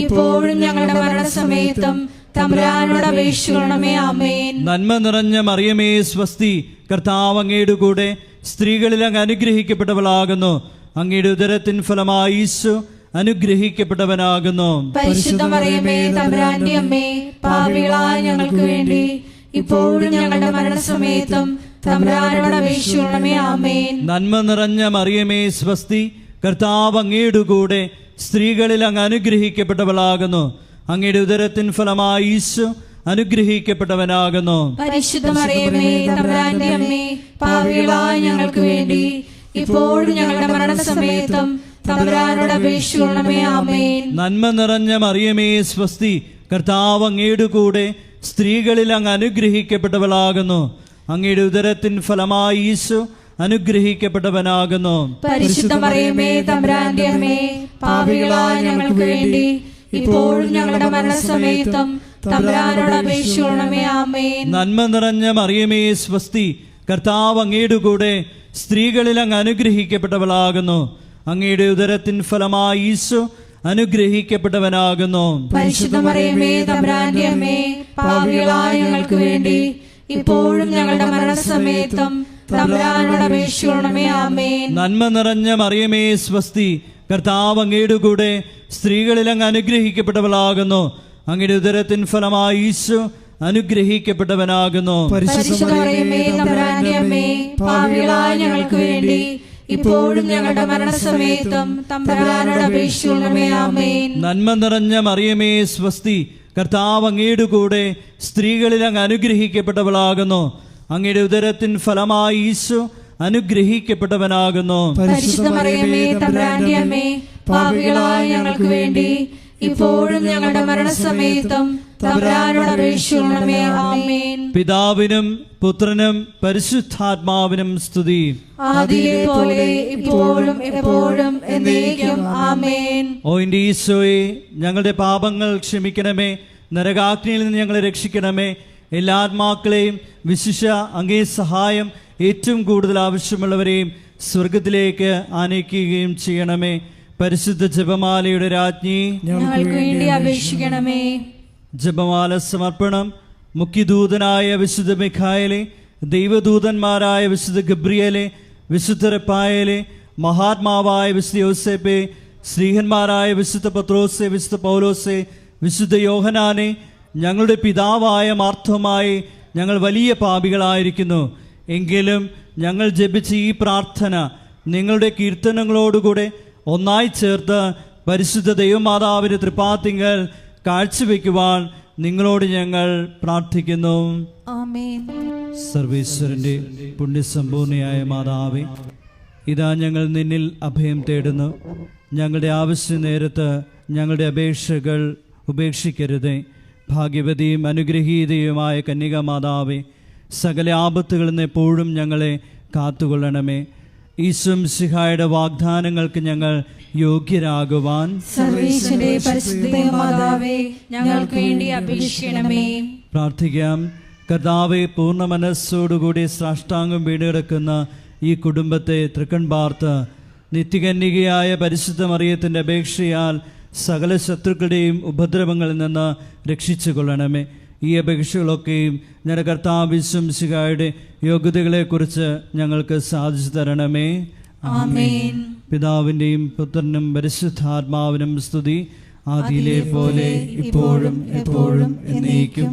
ഇപ്പോഴും ഞങ്ങളുടെ മരണസമയത്തും തമ്പുരാനോട് അപേക്ഷിക്കണമേ. ആമേൻ. നന്മ നിറഞ്ഞ മറിയമേ സ്വസ്തി, കർത്താവ് അങ്ങയുടെ കൂടെ സ്ത്രീകളിൽ അങ്ങ് അനുഗ്രഹിക്കപ്പെട്ടവളാകുന്നു. അങ്ങയുടെ ഉദരത്തിൻ ഫലമായി ഈശോ അനുഗ്രഹിക്കപ്പെട്ടവനാകുന്നു. പരിശുദ്ധ മറിയമേ തമ്പുരാന്റെ അമ്മേ, പാപികളായ ഞങ്ങൾക്ക് വേണ്ടി ഇപ്പോഴും ഞങ്ങളുടെ മരണസമയത്തും തമ്പുരാനോട് അപേക്ഷിക്കണമേ. ആമേൻ. നന്മ നിറഞ്ഞ മറിയമേ സ്വസ്തി, കർത്താവ് അങ്ങയുടെ കൂടെ സ്ത്രീകളിൽ അങ്ങ് അനുഗ്രഹിക്കപ്പെട്ടവളാകുന്നു. അങ്ങയുടെ ഉദരത്തിൻ ഫലമായി ഈശോ അനുഗ്രഹിക്കപ്പെട്ടവനാകുന്നു. പരിശുദ്ധ മറിയമേ തമ്പുരാന്റെ അമ്മേ, പാപികളായ ഞങ്ങൾക്ക് വേണ്ടി ഇപ്പോഴും ഞങ്ങളുടെ മരണസമയത്തും തമ്പുരാനോട് അപേക്ഷിക്കണമേ. ആമേൻ. നന്മ നിറഞ്ഞ മറിയമേ സ്വസ്തി, കർത്താവ് അങ്ങയുടെ കൂടെ സ്ത്രീകളിൽ അങ്ങ് അനുഗ്രഹിക്കപ്പെട്ടവളാകുന്നു. അങ്ങയുടെ ഉദരത്തിൻ ഫലമായി ഈശോ അനുഗ്രഹിക്കപ്പെട്ടവനാകുന്നു. പരിശുദ്ധ മറിയമേ തമ്പുരാന്റെ അമ്മേ, പാപികളായ ഞങ്ങൾക്ക് വേണ്ടി ഇപ്പോഴും ഞങ്ങളുടെ മരണസമയത്തും തമ്പുരാനോട് അപേക്ഷിക്കണമേ. ആമേൻ. നന്മ നിറഞ്ഞ മറിയമേ സ്വസ്തി, കർത്താവ് അങ്ങയുടെ കൂടെ സ്ത്രീകളിൽ അങ്ങ് അനുഗ്രഹിക്കപ്പെട്ടവളാകുന്നു. അങ്ങയുടെ ഉദരത്തിൻ ഫലമായി ഈശോ അനുഗ്രഹിക്കപ്പെട്ടവനാകുന്നു. പരിശുദ്ധ മറിയമേ തമ്പുരാന്റെ അമ്മേ, പാപികളായ ഞങ്ങൾക്ക് വേണ്ടി ഇപ്പോഴും ഞങ്ങളുടെ മരണസമയത്തും തമ്പുരാനോട് അപേക്ഷിക്കണമേ. ആമേൻ. നന്മ നിറഞ്ഞ മറിയമേ സ്വസ്തി, കർത്താവ് അങ്ങയുടെ കൂടെ സ്ത്രീകളിൽ അങ്ങ് അനുഗ്രഹിക്കപ്പെട്ടവളാകുന്നു. അങ്ങയുടെ ഉദരത്തിൻ ഫലമായി ഈശോ അനുഗ്രഹിക്കപ്പെട്ടവനാകുന്നു. പരിശുദ്ധ മറിയമേ തമ്പുരാന്റെ അമ്മേ, പാപികളായ ഞങ്ങൾക്ക് വേണ്ടി ഇപ്പോഴും ഞങ്ങളുടെ മരണസമയത്തും തമ്പുരാനോട് അപേക്ഷിക്കണമേ. ആമേൻ. നന്മ നിറഞ്ഞ മറിയമേ സ്വസ്തി, കർത്താവ് അങ്ങയുടെ കൂടെ സ്ത്രീകളിൽ അങ്ങ് അനുഗ്രഹിക്കപ്പെട്ടവളാകുന്നു. അങ്ങയുടെ ഉദരത്തിൻ ഫലമായി ഈശോ അനുഗ്രഹിക്കപ്പെട്ടവനാകുന്നു. പരിശുദ്ധ മറിയമേ തമ്പുരാന്റെ അമ്മേ, പാപികളായ ഞങ്ങൾക്ക് വേണ്ടി ഇപ്പോഴും ഞങ്ങളുടെ മരണസമയത്തും തമ്പുരാനോട് അപേക്ഷിക്കണമേ. ആമേൻ. പിതാവിനും പുത്രനും പരിശുദ്ധാത്മാവിനും സ്തുതി. ആദിയിലെ പോലെ ഇപ്പോഴും എപ്പോഴും എന്നേക്കും. ആമേൻ. ഓ എൻ്റെ ഈശോയെ, ഞങ്ങളുടെ പാപങ്ങൾ ക്ഷമിക്കണമേ. നരകാഗ്നിയിൽ നിന്ന് ഞങ്ങളെ രക്ഷിക്കണമേ. എല്ലാ ആത്മാക്കളെയും വിശിഷ്യ അങ്ങേ സഹായം ഏറ്റവും കൂടുതൽ ആവശ്യമുള്ളവരെയും സ്വർഗത്തിലേക്ക് ആനയിക്കുകയും ചെയ്യണമേ. പരിശുദ്ധ ജപമാലയുടെ രാജ്ഞി, ഞങ്ങൾക്ക് വേണ്ടി അപേക്ഷിക്കണമേ. ജപമാല സമർപ്പണം. മുഖ്യദൂതനായ വിശുദ്ധ മിഖായേലെ, ദൈവദൂതന്മാരായ വിശുദ്ധ ഗബ്രിയേലെ, വിശുദ്ധ റഫായേലെ, മഹാത്മാവായ വിശുദ്ധ യോസേപ്പെ, ശ്രീഹന്മാരായ വിശുദ്ധ പത്രോസെ, വിശുദ്ധ പൗലോസെ, വിശുദ്ധ യോഹനാനെ, ഞങ്ങളുടെ പിതാവായ മാർത്തോമായി, ഞങ്ങൾ വലിയ പാപികളായിരിക്കുന്നു. എങ്കിലും ഞങ്ങൾ ജപിച്ച ഈ പ്രാർത്ഥന നിങ്ങളുടെ കീർത്തനങ്ങളോടുകൂടെ ഒന്നായി ചേർത്ത് പരിശുദ്ധ ദൈവമാതാവിൻ്റെ തൃപ്പാത്തിങ്കൽ കാഴ്ചവെക്കുവാൻ നിങ്ങളോട് ഞങ്ങൾ പ്രാർത്ഥിക്കുന്നു. ആമേൻ. സർവേശ്വരൻ്റെ പുണ്യസമ്പൂർണയായ മാതാവേ, ഇതാ ഞങ്ങൾ നിന്നിൽ അഭയം തേടുന്നു. ഞങ്ങളുടെ ആവശ്യ നേരത്ത് ഞങ്ങളുടെ അപേക്ഷകൾ ഉപേക്ഷിക്കരുതേ. ഭാഗ്യവതിയും അനുഗ്രഹീതയുമായ കന്യക മാതാവേ, സകല ആപത്തുകളിൽ നിന്ന് എപ്പോഴും ഞങ്ങളെ കാത്തുകൊള്ളണമേ. ഈശോ മിശിഹായുടെ വാഗ്ദാനങ്ങൾക്ക് ഞങ്ങൾ യോഗ്യരാകുവാൻ സർവീശ്വരന്റെ പരിശുദ്ധ മാതാവേ, ഞങ്ങൾക്ക് വേണ്ടി അപേക്ഷിക്കണമേ. പ്രാർത്ഥിക്കാം. കർത്താവെ, പൂർണ്ണ മനസ്സോടുകൂടി സാഷ്ടാംഗം വീടുകിടക്കുന്ന ഈ കുടുംബത്തെ തൃക്കൺ പാർത്ത് നിത്യകന്യകയായ പരിശുദ്ധ മറിയത്തിൻ്റെ അപേക്ഷയാൽ സകല ശത്രുക്കളുടെയും ഉപദ്രവങ്ങളിൽ നിന്ന് രക്ഷിച്ചു കൊള്ളണമേ. ഈ അപേക്ഷകളൊക്കെയും ഞങ്ങളുടെ കർത്താവ് യേശു മിശിഹായുടെ യോഗ്യതകളെക്കുറിച്ച് ഞങ്ങൾക്ക് സാധിച്ചു തരണമേ. ആമേൻ. പിതാവിൻ്റെയും പുത്രനും പരിശുദ്ധാത്മാവിനും സ്തുതി. ആദിയിലെ പോലെ ഇപ്പോഴും എപ്പോഴും എന്നേക്കും